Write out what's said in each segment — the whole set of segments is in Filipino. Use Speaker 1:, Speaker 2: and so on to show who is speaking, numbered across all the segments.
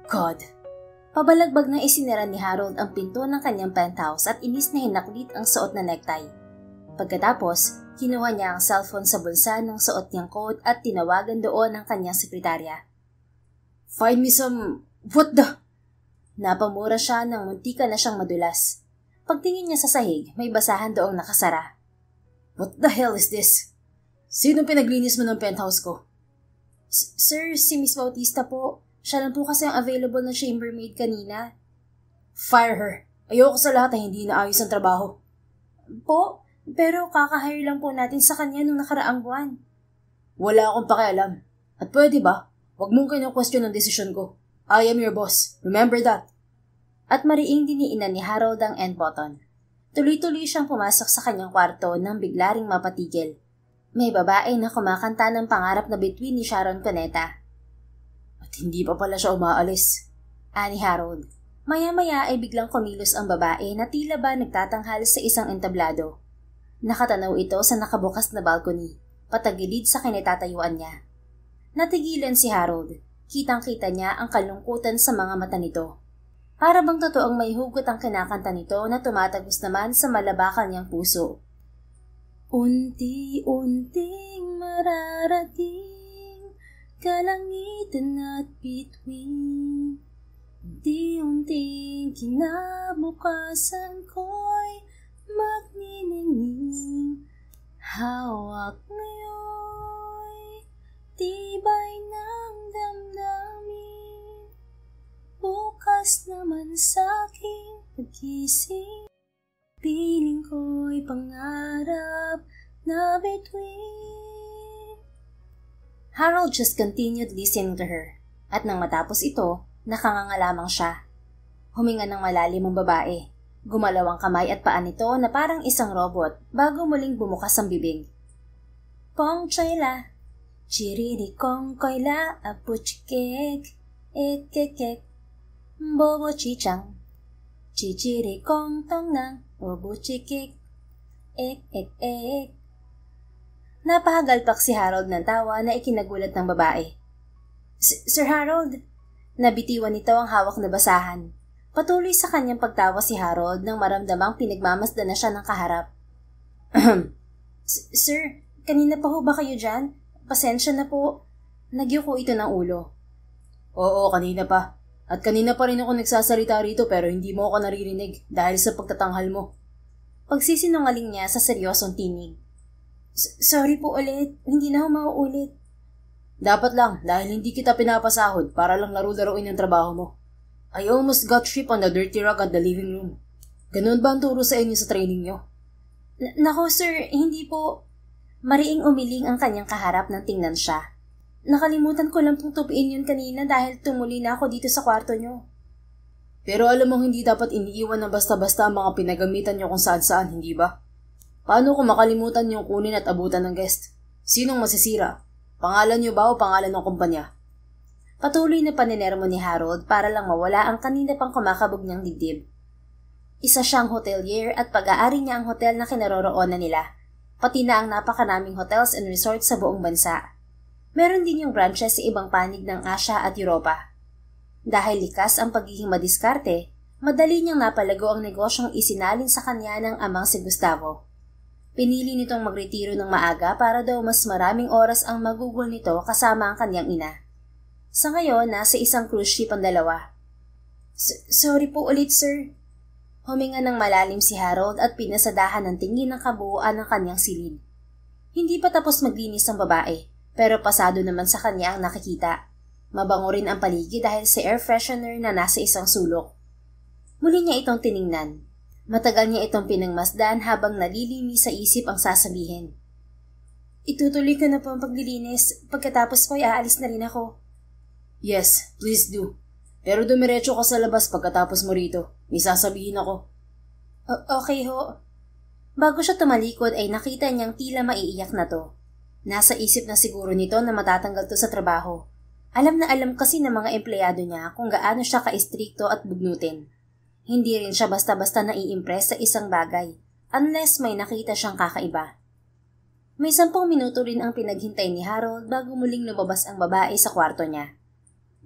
Speaker 1: God. Pabalagbag na isinara ni Harold ang pinto ng kanyang penthouse at inis na hinaklit ang suot na necktie. Pagkatapos, kinuha niya ang cellphone sa bulsa ng suot niyang coat at tinawagan doon ang kanyang sekretarya. Find me some... What the... Napamura siya nang muntika na siyang madulas. Pagtingin niya sa sahig, may basahan doong nakasara. What the hell is this? Sino pinaglinis mo ng penthouse ko? Sir, si Miss Bautista po. Siya lang po kasi ang available na chambermaid kanina. Fire her. Ayoko sa lahat na hindi naayos ang trabaho. Po, pero kakahire lang po natin sa kanya nung nakaraang buwan. Wala akong pakialam. At pwede ba? Huwag mong kinu-question ang desisyon ko. I am your boss. Remember that. At mariing diniinan ni Harold ang end button. Tuloy-tuloy siyang pumasok sa kanyang kwarto nang bigla ring mapatigil. May babae na kumakanta ng pangarap na bituin ni Sharon Cuneta. At hindi pa pala siya umaalis. Ani Harold. Maya-maya ay biglang kumilos ang babae na tila ba nagtatanghal sa isang entablado. Nakatanaw ito sa nakabukas na balcony, patagilid sa kinatatayuan niya. Natigilan si Harold. Kitang-kita niya ang kalungkutan sa mga mata nito. Para bang totoong may hugot ang kinakanta nito na tumatagos naman sa malabakal niyang puso. Unti-unting mararating kalangitan at bituin. Unti-unting kinabukasan ko'y magniningning. Hawak ngayon, tibay ng damdamin. Bukas naman sa'king pagising. Piling ko'y pangarap na bituin. Harold just continued listening to her, at nang matapos ito, nakanganga lamang siya. Huminga ng malalim ang babae. Gumalaw ang kamay at paa nito na parang isang robot bago muling bumukas ang bibig. Pong choyla, chiriri kong koyla, apuchikek, ekekek, bobo chichang, chichiri kong tongnang, obuchikik, ek. Napahagalpak si Harold ng tawa na ikinagulat ng babae. Sir Harold, nabitiwan nito ang hawak na basahan. Patuloy sa kanyang pagtawa si Harold nang maramdamang pinagmamasdan na siya ng kaharap. Sir, kanina pa ho ba kayo dyan? Pasensya na po. Nagyuko ito ng ulo. Oo, kanina pa. At kanina pa rin ako nagsasalita rito pero hindi mo ako naririnig dahil sa pagtatanghal mo. Pagsisinungaling niya sa seryosong tinig. Sorry po ulit, hindi na ako mauulit. Dapat lang dahil hindi kita pinapasahod para lang laro-laruin ang trabaho mo. I almost got tripped on the dirty rug at the living room. Ganun ba ang turo sa inyo sa training nyo? Nako sir, hindi po. Mariing umiling ang kanyang kaharap nang tingnan siya. Nakalimutan ko lang pong tupiin yun kanina dahil tumuli na ako dito sa kwarto nyo. Pero alam mong hindi dapat iniiwan ng basta-basta ang mga pinagamitan nyo kung saan-saan, hindi ba? Paano kung makalimutan nyo kunin at abutan ng guest? Sinong masisira? Pangalan nyo ba o pangalan ng kumpanya? Patuloy na paninermo ni Harold para lang mawala ang kanina pang kumakabog niyang dibdib. Isa siyang hotelier at pag-aari niya ang hotel na kinaroroonan nila, pati na ang napakaraming hotels and resorts sa buong bansa. Meron din yung branches sa ibang panig ng Asia at Europa. Dahil likas ang pagiging madiskarte, madali niyang napalago ang negosyong isinalin sa kanya ng amang si Gustavo. Pinili nitong magretiro ng maaga para daw mas maraming oras ang magugol nito kasama ang kanyang ina. Sa ngayon, nasa isang cruise ship ang dalawa. Sorry po ulit, sir. Huminga ng malalim si Harold at pinasadahan ng tingin ng kabuuan ng kanyang silid. Hindi pa tapos maglinis ang babae, pero pasado naman sa kanya ang nakikita. Mabango rin ang paligid dahil sa air freshener na nasa isang sulok. Muli niya itong tiningnan. Matagal niya itong pinangmasdan habang nalilinis sa isip ang sasabihin. Itutuloy ko na po ang paglilinis. Pagkatapos po ay aalis na rin ako. Yes, please do. Pero dumiretso ka sa labas pagkatapos mo rito. May sasabihin ako. Okay ho. Bago siya tumalikod ay nakita niyang tila maiiyak na to. Nasa isip na siguro nito na matatanggal to sa trabaho. Alam na alam kasi ng mga empleyado niya kung gaano siya ka-istrikto at bugnutin. Hindi rin siya basta-basta nai-impress sa isang bagay unless may nakita siyang kakaiba. May 10 minuto rin ang pinaghintay ni Harold bago muling lumabas ang babae sa kwarto niya.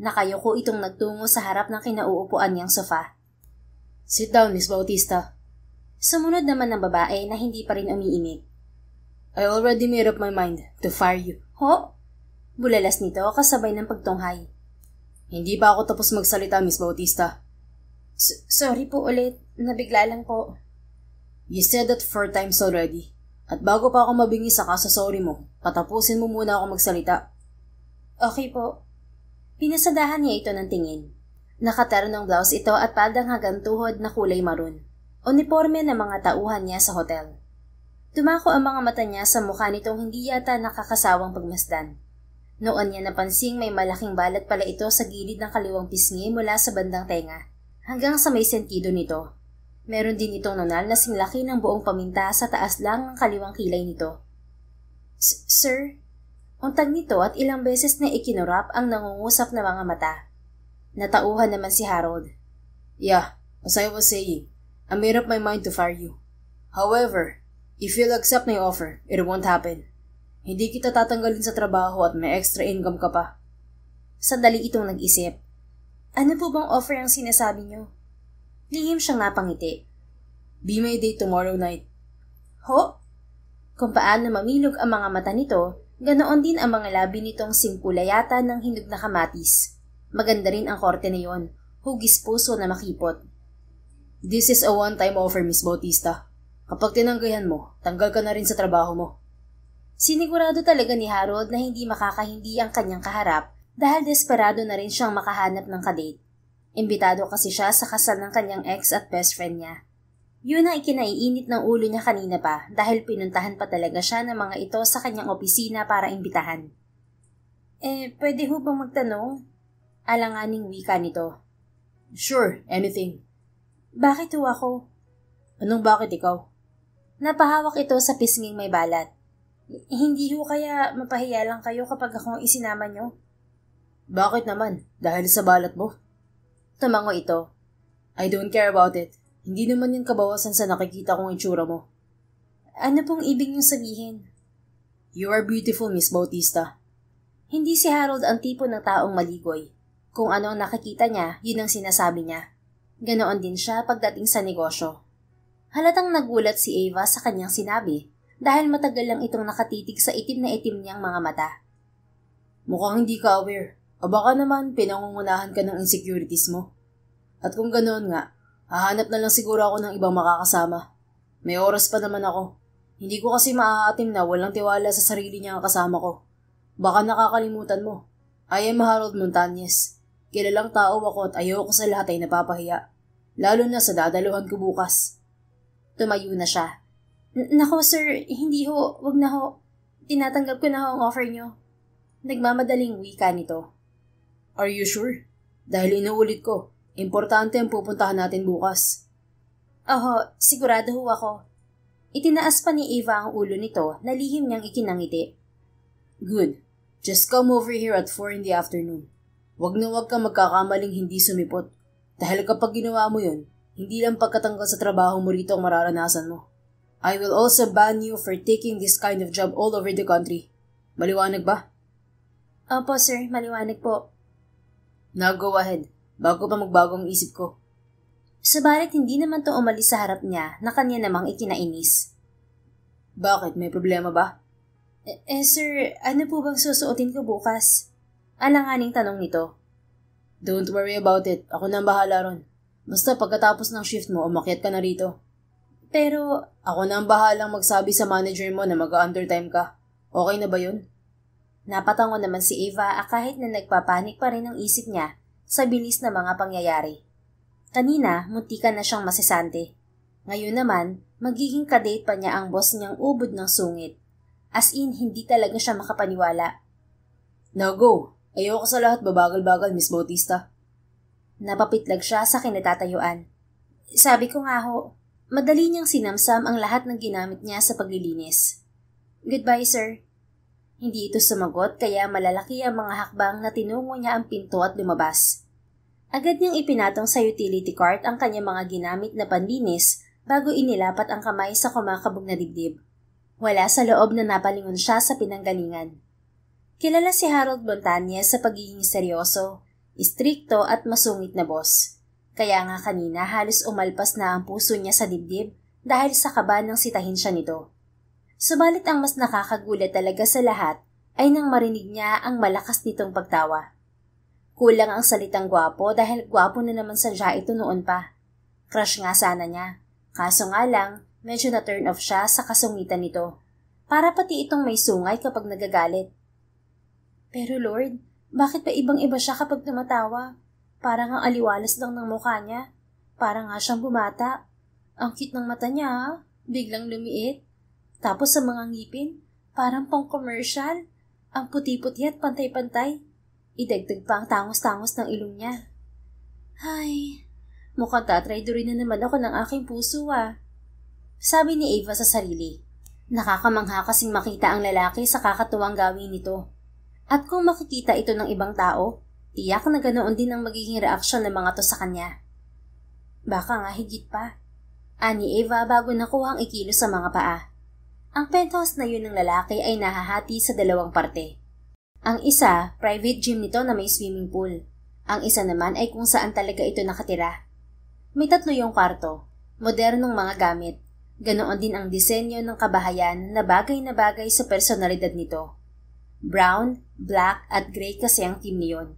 Speaker 1: Nakayuko itong nagtungo sa harap ng kinauupuan niyang sofa. Sit down, Miss Bautista. Sumunod naman ng babae na hindi pa rin umiimik. I already made up my mind to fire you. Ho? Bulalas nito kasabay ng pagtunghay. Hindi pa ako tapos magsalita, Miss Bautista. Sorry po ulit. Nabigla lang po. You said that 4 times already. At bago pa ako mabingi sa kasasorry mo, patapusin mo muna ako magsalita. Okay po. Pinasadahan niya ito ng tingin. Nakataro ng blouse ito at padang hanggang tuhod na kulay maroon. Uniforme na mga tauhan niya sa hotel. Tumako ang mga mata niya sa mukha nitong hindi yata nakakasawang pagmasdan. Noon niya napansing may malaking balat pala ito sa gilid ng kaliwang pisngi mula sa bandang tenga, hanggang sa may sentido nito. Meron din itong nunal na singlaki ng buong paminta sa taas lang ng kaliwang kilay nito. Sir? Untag nito at ilang beses na ikinurap ang nangungusap na mga mata. Natauhan naman si Harold. Yeah, as I was saying, I made up my mind to fire you. However, if you'll accept my offer, it won't happen. Hindi kita tatanggalin sa trabaho at may extra income ka pa. Sandali itong nag-isip. Ano po bang offer ang sinasabi niyo? Lihim siyang napangiti. Be my date tomorrow night. Ho? Kung paano mamilog ang mga mata nito, ganoon din ang mga labi nitong singkulayata ng hinog na kamatis. Maganda rin ang korte na yon, hugis puso na makipot. This is a one-time offer, Miss Bautista. Kapag tinanggayan mo, tanggal ka na rin sa trabaho mo. Sinigurado talaga ni Harold na hindi makakahindi ang kanyang kaharap dahil desperado na rin siyang makahanap ng kadate. Imbitado kasi siya sa kasal ng kanyang ex at best friend niya. Yun ang ikinaiinit ng ulo niya kanina pa dahil pinuntahan pa talaga siya ng mga ito sa kanyang opisina para imbitahan. Pwede ho bang magtanong? Alanganing wika nito. Sure, anything. Bakit ho ako? Anong bakit ikaw? Napahawak ito sa pisnging may balat. Hindi ho kaya mapahiya lang kayo kapag akong isinama nyo? Bakit naman? Dahil sa balat mo? Tumango ito. I don't care about it. Hindi naman yan kabawasan sa nakikita kong itsura mo. Ano pong ibig niyong sabihin? You are beautiful, Miss Bautista. Hindi si Harold ang tipo ng taong maligoy. Kung ano ang nakikita niya, yun ang sinasabi niya. Ganoon din siya pagdating sa negosyo. Halatang nagulat si Ava sa kanyang sinabi dahil matagal lang itong nakatitig sa itim na itim niyang mga mata. Mukhang hindi ka aware. O baka naman pinangungunahan ka ng insecurities mo. At kung ganoon nga, hahanap na lang siguro ako ng ibang makakasama. May oras pa naman ako. Hindi ko kasi maaatim na walang tiwala sa sarili niya ang kasama ko. Baka nakakalimutan mo. I am Harold Montañez. Kilalang tao ako at ayoko sa lahat ay napapahiya. Lalo na sa dadaluhan ko bukas. Tumayo na siya. Nako sir, hindi ho, wag na ho. Tinatanggap ko na ho ang offer niyo. Nagmamadaling wika nito. Are you sure? Dahil inuulit ko, importante ang pupuntahan natin bukas. Oho, sigurado ho ako. Itinaas pa ni Eva ang ulo nito na lihim niyang ikinangiti. Good. Just come over here at 4 in the afternoon. Wag na wag ka magkakamaling hindi sumipot. Dahil kapag ginawa mo yun, hindi lang pagkatanggal sa trabaho mo rito ang mararanasan mo. I will also ban you for taking this kind of job all over the country. Maliwanag ba? Opo sir, maliwanag po. Now go ahead, bago pa magbagong isip ko. Subalit hindi naman to umalis sa harap niya na kanya namang ikinainis. Bakit? May problema ba? Sir, ano po bang susuotin ko bukas? Alanganing tanong nito. Don't worry about it, ako na ang bahala ron. Basta pagkatapos ng shift mo, umakyat ka na rito. Pero, ako na ang bahalang magsabi sa manager mo na mag-undertime ka. Okay na ba yun? Napatango naman si Eva kahit na nagpapanik pa rin ang isip niya sa bilis na mga pangyayari. Kanina, muntikan na siyang masisante. Ngayon naman, magiging kadate pa niya ang boss niyang ubod ng sungit. As in, hindi talaga siya makapaniwala. Now go! Ayoko sa lahat babagal-bagal, Miss Bautista. Napapitlag siya sa kinatatayuan. Sabi ko nga ho, madali niyang sinamsam ang lahat ng ginamit niya sa paglilinis. Goodbye, sir. Hindi ito sumagot kaya malalaki ang mga hakbang na tinungo niya ang pinto at lumabas. Agad niyang ipinatong sa utility cart ang kanyang mga ginamit na panlinis bago inilapat ang kamay sa kumakabog na dibdib. Wala sa loob na napalingon siya sa pinanggalingan. Kilala si Harold Montañez sa pagiging seryoso, Istrikto at masungit na boss. Kaya nga kanina halos umalpas na ang puso niya sa dibdib dahil sa kaba ng sitahin siya nito. Subalit ang mas nakakagulat talaga sa lahat ay nang marinig niya ang malakas nitong pagtawa. Kulang ang salitang gwapo dahil gwapo na naman sadya ito noon pa. Crush nga sana niya. Kaso nga lang, medyo na-turn off siya sa kasungitan nito. Para pati itong may sungay kapag nagagalit. Pero Lord, bakit pa ibang-iba siya kapag tumatawa? Parang ang aliwalas lang ng mukha niya. Parang nga siyang bumata. Ang cute ng mata niya, ha? Biglang lumiit. Tapos sa mga ngipin, parang pang-commercial. Ang puti-puti at pantay-pantay. Idagdag pa ang tangos-tangos ng ilong niya. Ay, mukhang tatraydorin na naman ako ng aking puso, ah. Sabi ni Ava sa sarili. Nakakamangha kasing makita ang lalaki sa kakatuwang gawin nito. At kung makikita ito ng ibang tao, tiyak na ganoon din ang magiging reaksyon ng mga to sa kanya. Baka nga higit pa. Ani Eva bago nakuha ang ikilo sa mga paa. Ang penthouse na yun ng lalaki ay nahahati sa dalawang parte. Ang isa, private gym nito na may swimming pool. Ang isa naman ay kung saan talaga ito nakatira. May 3 yung kwarto, modernong mga gamit. Ganoon din ang disenyo ng kabahayan na bagay sa personalidad nito. Brown, black at gray kasi ang team niyon.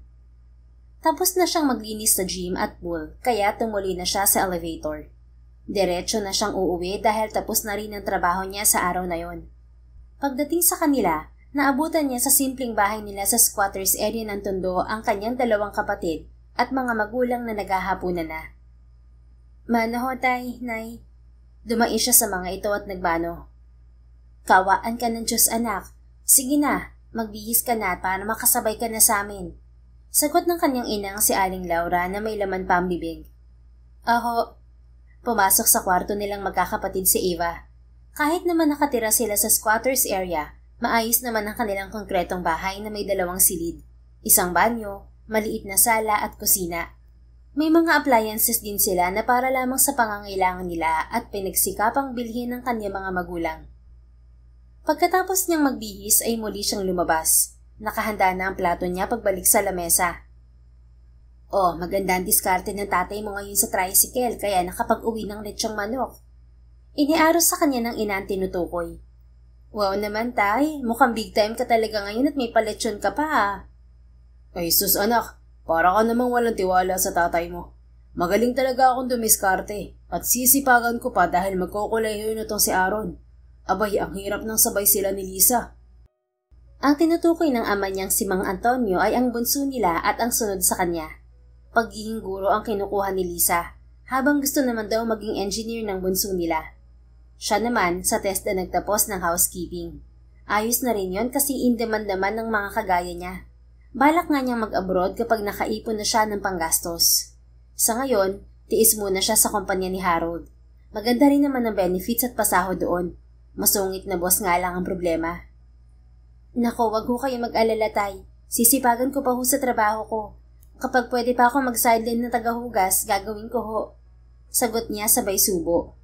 Speaker 1: Tapos na siyang maglinis sa gym at pool kaya tumuli na siya sa elevator. Diretso na siyang uuwi dahil tapos na rin ang trabaho niya sa araw na yon. Pagdating sa kanila, naabutan niya sa simpleng bahay nila sa squatters area ng Tondo ang kanyang 2 kapatid at mga magulang na naghahapunan na. Mano ho tay, nay. Dumain siya sa mga ito at nagbano. Kawaan ka ng Diyos anak. Sige na, magbihis ka na para makasabay ka na sa amin. Sagot ng kanyang inang si Aling Laura na may laman pa ang bibig. Aho. Pumasok sa kwarto nilang magkakapatid si Eva. Kahit naman nakatira sila sa squatters area, maayos naman ang kanilang konkretong bahay na may 2 silid, isang banyo, maliit na sala at kusina. May mga appliances din sila na para lamang sa pangangailangan nila at pinagsikapang bilhin ng kanyang mga magulang. Pagkatapos niyang magbihis ay muli siyang lumabas. Nakahanda na ang plato niya pagbalik sa lamesa. Oh, maganda ang diskarte ng tatay mo ngayon sa tricycle kaya nakapag-uwi ng lechong manok. Iniaros sa kanya ng ina ang tinutukoy. Wow naman tay, mukhang big time ka talaga ngayon at may paletsyon ka pa ha. Ay sus anak, para ka namang walang tiwala sa tatay mo. Magaling talaga akong dumiskarte at sisipagan ko pa dahil magkukuleho na tong si Aaron. Abay, ang hirap ng sabay sila ni Lisa. Ang tinutukoy ng ama niyang si Mang Antonio ay ang bunso nila at ang sunod sa kanya. Pagiging guro ang kinukuha ni Lisa, habang gusto naman daw maging engineer ng bunso nila. Siya naman sa TESDA nagtapos ng housekeeping. Ayos na rin yon kasi in-demand naman ng mga kagaya niya. Balak nga niyang mag-abroad kapag nakaipon na siya ng panggastos. Sa ngayon, tiis muna siya sa kumpanya ni Harold. Maganda rin naman ang benefits at pasahod doon. Masungit na boss nga lang ang problema. Nako, wag ho kayo mag-alala tay. Sisipagan ko pa ho sa trabaho ko. Kapag pwede pa ako mag-sideline na tagahugas, gagawin ko ho. Sagot niya sabay subo.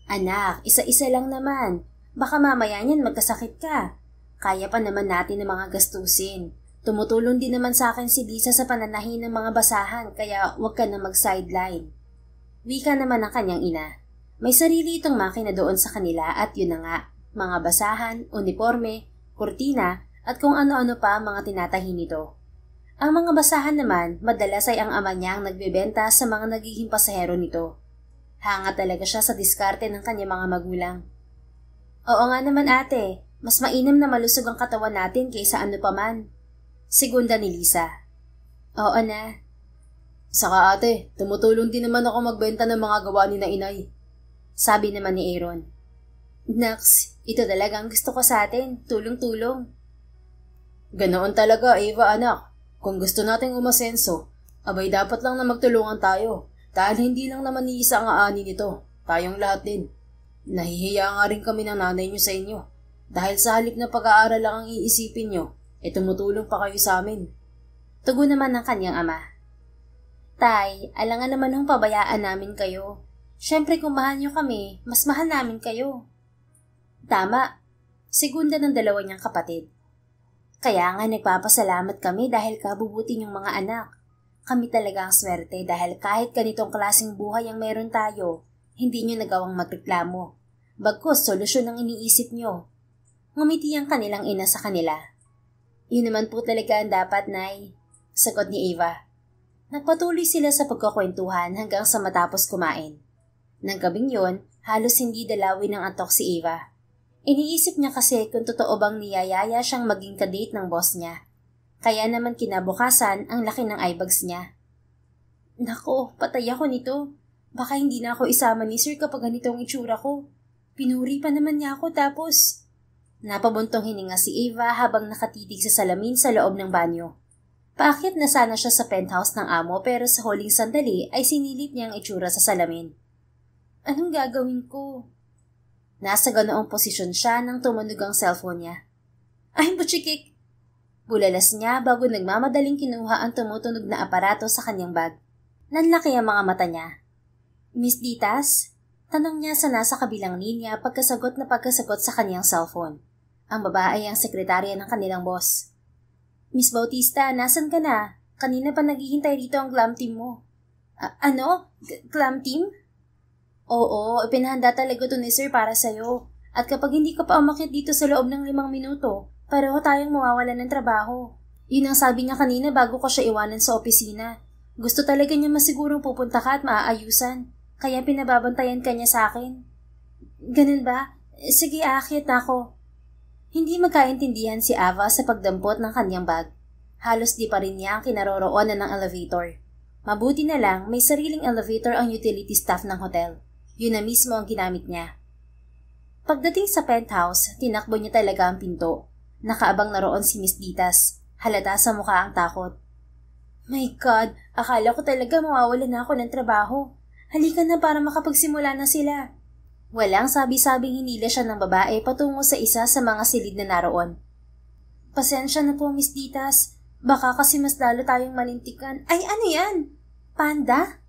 Speaker 1: Anak, isa-isa lang naman. Baka mamaya niyan magkasakit ka. Kaya pa naman natin ng mga gastusin. Tumutulong din naman sa akin si Lisa sa pananahin ng mga basahan kaya wag ka na mag-sideline. Wika naman ang kanyang ina. May sarili itong makina doon sa kanila at yun na nga, mga basahan, uniforme, kurtina at kung ano-ano pa ang mga tinatahi nito. Ang mga basahan naman, madalas ay ang ama niya ang nagbebenta sa mga nagiging pasahero nito. Hanga talaga siya sa diskarte ng kanyang mga magulang. Oo nga naman ate, mas mainam na malusog ang katawan natin kaysa ano pa man. Segunda ni Lisa. Oo na. Saka ate, tumutulong din naman ako magbenta ng mga gawa ni na inay. Sabi naman ni Aaron. Naks, ito talagang gusto ko sa atin, tulong-tulong. Ganoon talaga Eva anak. Kung gusto nating umasenso, abay dapat lang na magtulungan tayo. Dahil hindi lang naman iisa ang aani nito, tayong lahat din. Nahihiya nga rin kami ng nanay niyo sa inyo. Dahil sa halip na pag-aaral lang ang iisipin niyo, tumutulong pa kayo sa amin. Tugon naman ng kanyang ama. Tay, alangan naman ang pabayaan namin kayo. Siyempre kung mahal niyo kami, mas mahal namin kayo. Tama. Segunda ng 2 niyang kapatid. Kaya nga nagpapasalamat kami dahil kabubuti niyong mga anak. Kami talaga ang swerte dahil kahit ganitong klaseng buhay ang meron tayo, hindi nyo nagawang magreklamo. Bagkus, solusyon ang iniisip nyo. Ngumiti ang kanilang ina sa kanila. Yun naman po talaga ang dapat, Nay, sagot ni Ava. Nagpatuloy sila sa pagkakwentuhan hanggang sa matapos kumain. Nang gabing yun, halos hindi dalawin ng antok si Ava. Iniisip niya kasi kung totoo bang niyayaya siyang maging kadate ng boss niya. Kaya naman kinabukasan ang laki ng eyebags niya. Nako, patay ako nito. Baka hindi na ako isama ni Sir kapag ganitong itsura ko. Pinuri pa naman niya ako tapos... Napabuntong hininga si Ava habang nakatitig sa salamin sa loob ng banyo. Paakyat na sana siya sa penthouse ng amo pero sa huling sandali ay sinilip niya ang itsura sa salamin. Anong gagawin ko? Nasa ganoong posisyon siya nang tumunog ang cellphone niya. Ay, butchikik! Bulalas niya bago nagmamadaling kinuha ang tumutunog na aparato sa kanyang bag. Nanlaki ang mga mata niya. Miss Ditas? Tanong niya sa nasa kabilang linya pagkasagot sa kanyang cellphone. Ang babae ang sekretarya ng kanilang boss. Miss Bautista, nasan ka na? Kanina pa naghihintay dito ang glam team mo. Ano? Glam team? Oo, ipinahanda talaga to ni Sir para sa'yo. At kapag hindi ka pa umakyat dito sa loob ng 5 minuto, pareho tayong mawawalan ng trabaho. Yun ang sabi niya kanina bago ko siya iwanan sa opisina. Gusto talaga niya masigurong pupunta ka at maaayusan. Kaya pinababantayan ka niya sa akin. Ganun ba? Sige, aakyat na ako. Hindi magkaintindihan si Ava sa pagdampot ng kanyang bag. Halos di pa rin niya ang kinaroroonan ng elevator. Mabuti na lang may sariling elevator ang utility staff ng hotel. Yun na mismo ang ginamit niya. Pagdating sa penthouse, tinakbo niya talaga ang pinto. Nakaabang na roon si Miss Ditas. Halata sa mukha ang takot. My God, akala ko talaga mawawalan na ako ng trabaho. Halika na para makapagsimula na sila. Walang sabi-sabing hinila siya ng babae patungo sa isa sa mga silid na naroon. Pasensya na po, Miss Ditas. Baka kasi mas lalo tayong malintikan. Ay, ano yan? Panda?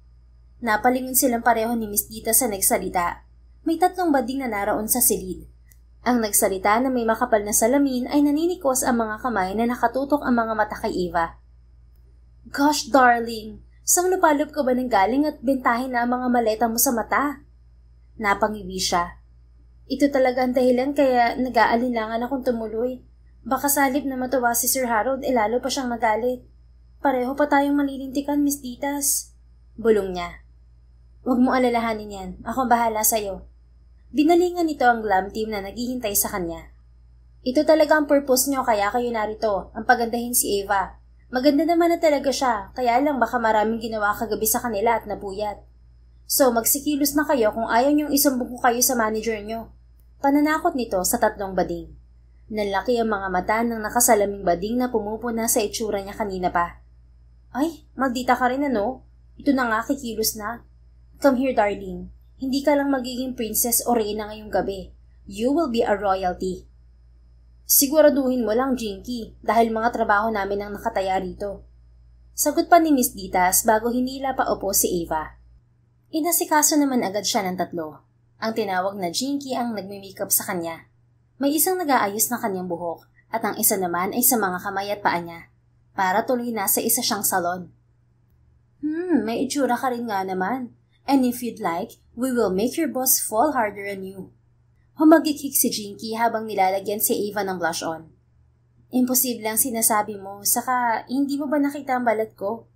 Speaker 1: Napalingon silang pareho ni Miss Ditas sa nagsalita. May 3 bading na naroon sa silid. Ang nagsalita na may makapal na salamin ay naninikos ang mga kamay na nakatutok ang mga mata kay Eva. Gosh, darling! Sang lupalop ka ba ng galing at bentahin na ang mga maleta mo sa mata? Napangiwi siya. Ito talaga ang dahilan kaya nag-aalinlangan akong tumuloy. Baka sa halip na matuwa si Sir Harold, lalo pa siyang magalit. Pareho pa tayong malilintikan, Miss Ditas. Bulong niya. Huwag mo alalahanin yan. Ako bahala sa'yo. Binalingan nito ang glam team na naghihintay sa kanya. Ito talaga ang purpose nyo kaya kayo narito, ang pagandahin si Eva. Maganda naman na talaga siya, kaya lang baka maraming ginawa kagabi sa kanila at napuyat. So magsikilos na kayo kung ayaw niyong isumbong ko kayo sa manager nyo. Pananakot nito sa 3 bading. Nanlaki ang mga mata ng nakasalaming bading na pumupuna sa itsura niya kanina pa. Ay, maldita ka rin ano? Ito na nga kikilos na. Come here, darling. Hindi ka lang magiging princess o reyna ngayong gabi. You will be a royalty. Siguraduhin mo lang, Jinky, dahil mga trabaho namin ang nakataya rito. Sagot pa ni Miss Ditas bago hinila pa upo si Eva. Inasikaso naman agad siya ng 3. Ang tinawag na Jinky ang nagme-makeup sa kanya. May isang nag-aayos ng kanyang buhok at ang isa naman ay sa mga kamay at paa niya. Para tuloy na sa isa siyang salon. May itsura ka rin nga naman. And if you'd like, we will make your boss fall harder on you. Humagikik si Jinky habang nilalagyan si Eva ng blush on. Imposible ang sinasabi mo, saka hindi mo ba nakita ang balat ko?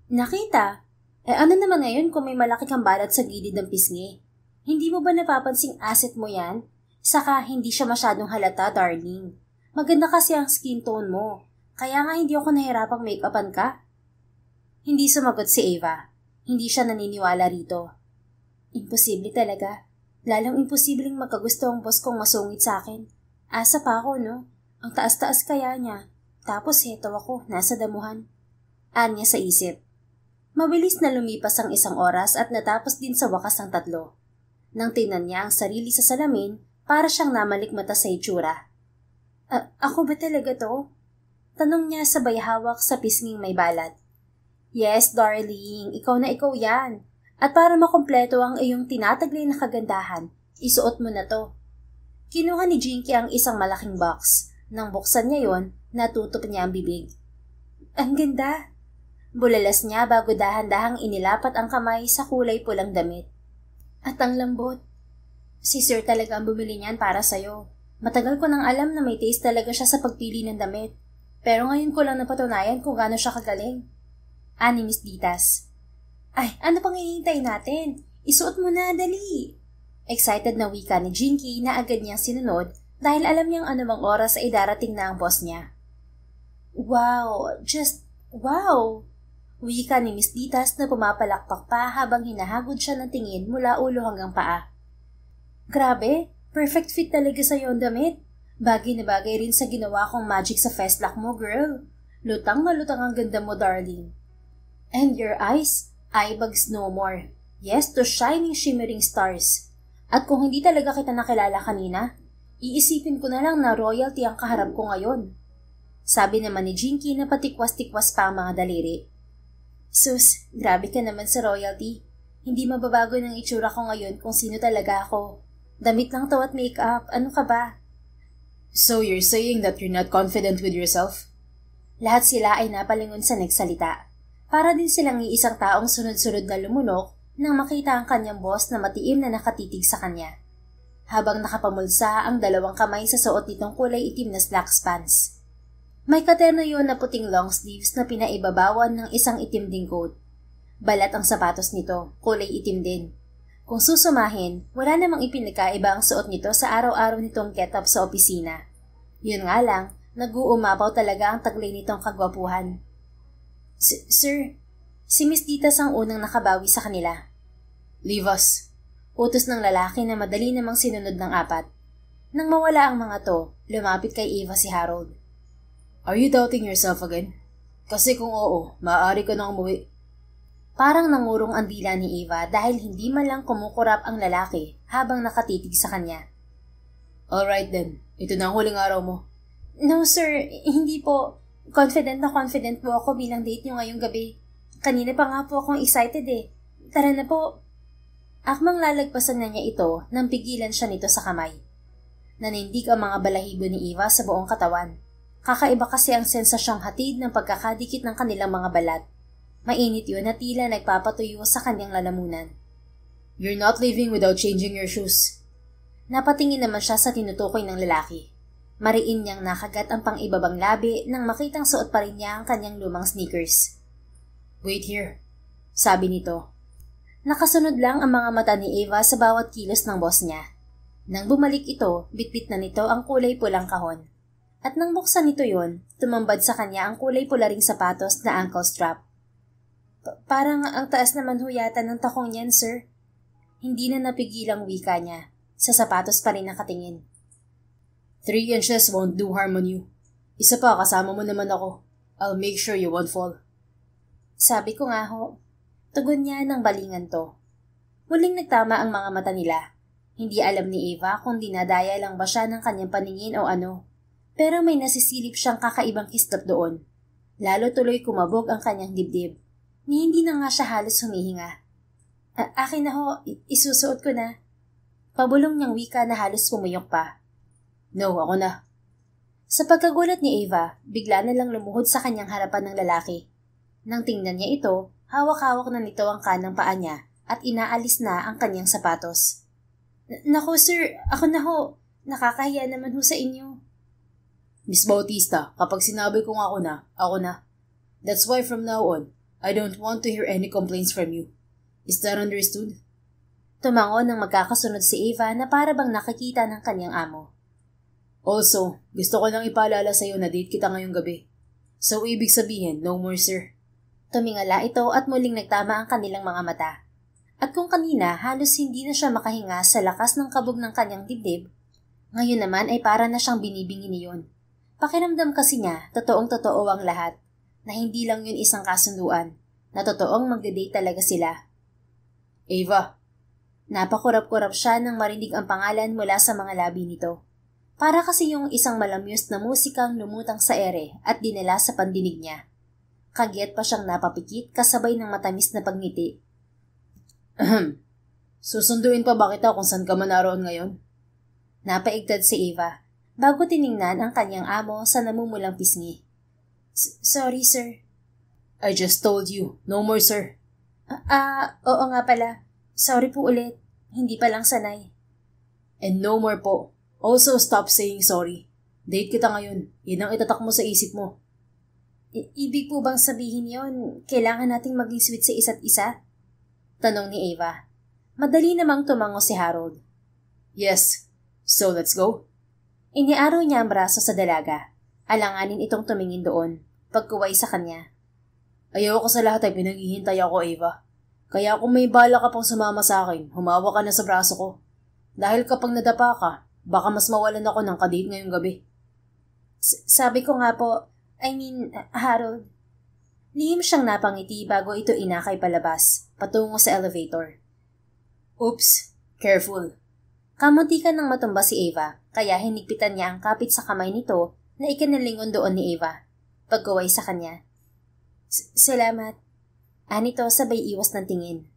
Speaker 1: Nakita? Ano naman ngayon kung may malaki kang balat sa gilid ng pisngi? Hindi mo ba napapansing asset mo yan? Saka hindi siya masyadong halata, darling. Maganda kasi ang skin tone mo. Kaya nga hindi ako nahirapang make-upan ka. Hindi sumagot si Eva. Hindi siya naniniwala rito. Imposible talaga. Lalong imposibleng magkagusto ang boss kong masungit sa akin. Asa pa ako, no? Ang taas-taas kaya niya. Tapos heto ako, nasa damuhan. Anya sa isip. Mabilis na lumipas ang 1 oras at natapos din sa wakas ang 3. Nang tingnan niya ang sarili sa salamin, para siyang namalikmata sa itsura. Ako ba talaga to? Tanong niya sabay hawak sa pisnging may balat. Yes, darling, ikaw na ikaw yan. At para makumpleto ang iyong tinataglay na kagandahan, isuot mo na to. Kinuha ni Jinky ang isang malaking box. Nang buksan niya yon, natutop niya ang bibig. Ang ganda! Bulalas niya bago dahan-dahang inilapat ang kamay sa kulay pulang damit. At ang lambot. Si Sir talaga ang bumili niyan para sa'yo. Matagal ko nang alam na may taste talaga siya sa pagpili ng damit. Pero ngayon ko lang napatunayan kung gaano siya kagaling. Ani Miss Ditas. Ay, ano pang hinihintay natin? Isuot mo na, dali! Excited na wika ni Jinky na agad niyang sinunod dahil alam niyang anumang oras ay darating na ang boss niya. Wow! Just wow! Wika ni Miss Ditas na pumapalakpak pa habang hinahagod siya ng tingin mula ulo hanggang paa. Grabe! Perfect fit talaga sa'yo ang damit. Bagay na bagay rin sa ginawa kong magic sa festlock mo, girl. Lutang na lutang ang ganda mo, darling. And your eyes? Eye bags no more. Yes, to shining shimmering stars. At kung hindi talaga kita nakilala kanina, iisipin ko na lang na royalty ang kaharap ko ngayon. Sabi naman ni Jinky na patikwas-tikwas pa ang mga daliri. Sus, grabe ka naman sa royalty. Hindi mababago ng itsura ko ngayon kung sino talaga ako. Damit lang to at make-up, ano ka ba? So you're saying that you're not confident with yourself? Lahat sila ay napalingon sa nagsalita. Para din silang iisang taong sunod-sunod na lumunok nang makita ang kanyang boss na matiim na nakatitig sa kanya. Habang nakapamulsa ang dalawang kamay sa suot nitong kulay itim na slacks pants. May katerno yun na puting long sleeves na pinaibabawan ng isang itim ding coat. Balat ang sapatos nito, kulay itim din. Kung susumahin, wala namang ipinagkaiba ang suot nito sa araw-araw nitong get-up sa opisina. Yun nga lang, nag-uumapaw talaga ang taglay nitong kagwapuhan. Sir, si Miss Ditas ang unang nakabawi sa kanila. Leave us. Utos ng lalaki na madali namang sinunod ng apat. Nang mawala ang mga to, lumapit kay Eva si Harold. Are you doubting yourself again? Kasi kung oo, maaari ka nang umuwi. Parang nangurong ang dila ni Eva dahil hindi man lang kumukurap ang lalaki habang nakatitig sa kanya. Alright then, ito na ang huling araw mo. No sir, hindi po. Confident po ako bilang date niyo ngayong gabi. Kanina pa nga po akong excited eh. Tara na po. Akmang lalagpasan na niya ito nang pigilan siya nito sa kamay. Nanindig ang mga balahibo ni Eva sa buong katawan. Kakaiba kasi ang sensasyong hatid ng pagkakadikit ng kanilang mga balat. Mainit yun na tila nagpapatuyo sa kanyang lalamunan. You're not leaving without changing your shoes. Napatingin naman siya sa tinutukoy ng lalaki. Mariin niyang nakagat ang pang-ibabang labi nang makitang suot pa rin niya ang kanyang lumang sneakers. Wait here, sabi nito. Nakasunod lang ang mga mata ni Eva sa bawat kilos ng boss niya. Nang bumalik ito, bitbit na nito ang kulay pulang kahon. At nang buksan nito yon, tumambad sa kanya ang kulay pula ring sapatos na ankle strap. Parang ang taas naman huyata ng takong niyan, sir. Hindi na napigilang wika niya. Sa sapatos pa rin nakatingin. 3 inches won't do harm on you. Isa pa, kasama mo naman ako. I'll make sure you won't fall. Sabi ko nga ho. Tugon niya ng balingan to. Muling nagtama ang mga mata nila. Hindi alam ni Eva kung dinadaya lang ba siya ng kanyang paningin o ano. Pero may nasisilip siyang kakaibang kislap doon. Lalo tuloy kumabog ang kanyang dibdib. Ni hindi na nga siya halos humihinga. Akin na ho, isusuot ko na. Pabulong niyang wika na halos pumuyok pa. No, ako na. Sa pagkagulat ni Eva, bigla na lang lumuhod sa kanyang harapan ng lalaki. Nang tingnan niya ito, hawak-hawak na nito ang kanang paa niya at inaalis na ang kanyang sapatos. Naku sir, ako na ho. Nakakahiya naman ho sa inyo. Miss Bautista, kapag sinabi kong ako na. That's why from now on, I don't want to hear any complaints from you. Is that understood? Tumango nang magkakasunod si Eva na para bang nakikita ng kanyang amo. Also, gusto ko nang ipaalala sa iyo na date kita ngayong gabi. So, ibig sabihin, no more sir. Tumingala ito at muling nagtama ang kanilang mga mata. At kung kanina halos hindi na siya makahinga sa lakas ng kabog ng kanyang dibdib, ngayon naman ay para na siyang binibingi niyon. Pakiramdam kasi niya, totoong-totoo ang lahat, na hindi lang yun isang kasunduan, na totoong magde-date talaga sila. Eva. Napakurap-kurap siya nang marinig ang pangalan mula sa mga labi nito. Para kasi yung isang malamyos na musikang lumutang sa ere at dinala sa pandinig niya. Kagyat pa siyang napapikit kasabay ng matamis na pagngiti. Susunduin pa ba kita kung saan ka man naroon ngayon? Napaigtad si Eva, bago tiningnan ang kanyang amo sa namumulang pisngi. Sorry, sir. I just told you. No more, sir. Oo nga pala. Sorry po ulit. Hindi pa lang sanay. And no more po. Also, stop saying sorry. Date kita ngayon. Yan ang itatak mo sa isip mo. Ibig po bang sabihin yon, kailangan nating maging sweet sa isa't isa? Tanong ni Ava. Madali namang tumango si Harold. Yes. So let's go. Iniaraw niya ang braso sa dalaga. Alanganin itong tumingin doon, pagkuway sa kanya. Ayaw ko sa lahat ay pinaghihintay ako, Ava. Kaya kung may bala ka pang sumama sa akin, humawa ka na sa braso ko. Dahil kapag nadapa ka, baka mas mawalan ako ng kadate ngayong gabi. Sabi ko nga po, Harold. Lihim siyang napangiti bago ito inakay palabas, patungo sa elevator. Oops, careful. Kamuntikan nang matumba si Ava, kaya hinigpitan niya ang kapit sa kamay nito na ikinalingon doon ni Ava. Pagkuway sa kanya. Salamat. Anito sabay iwas ng tingin.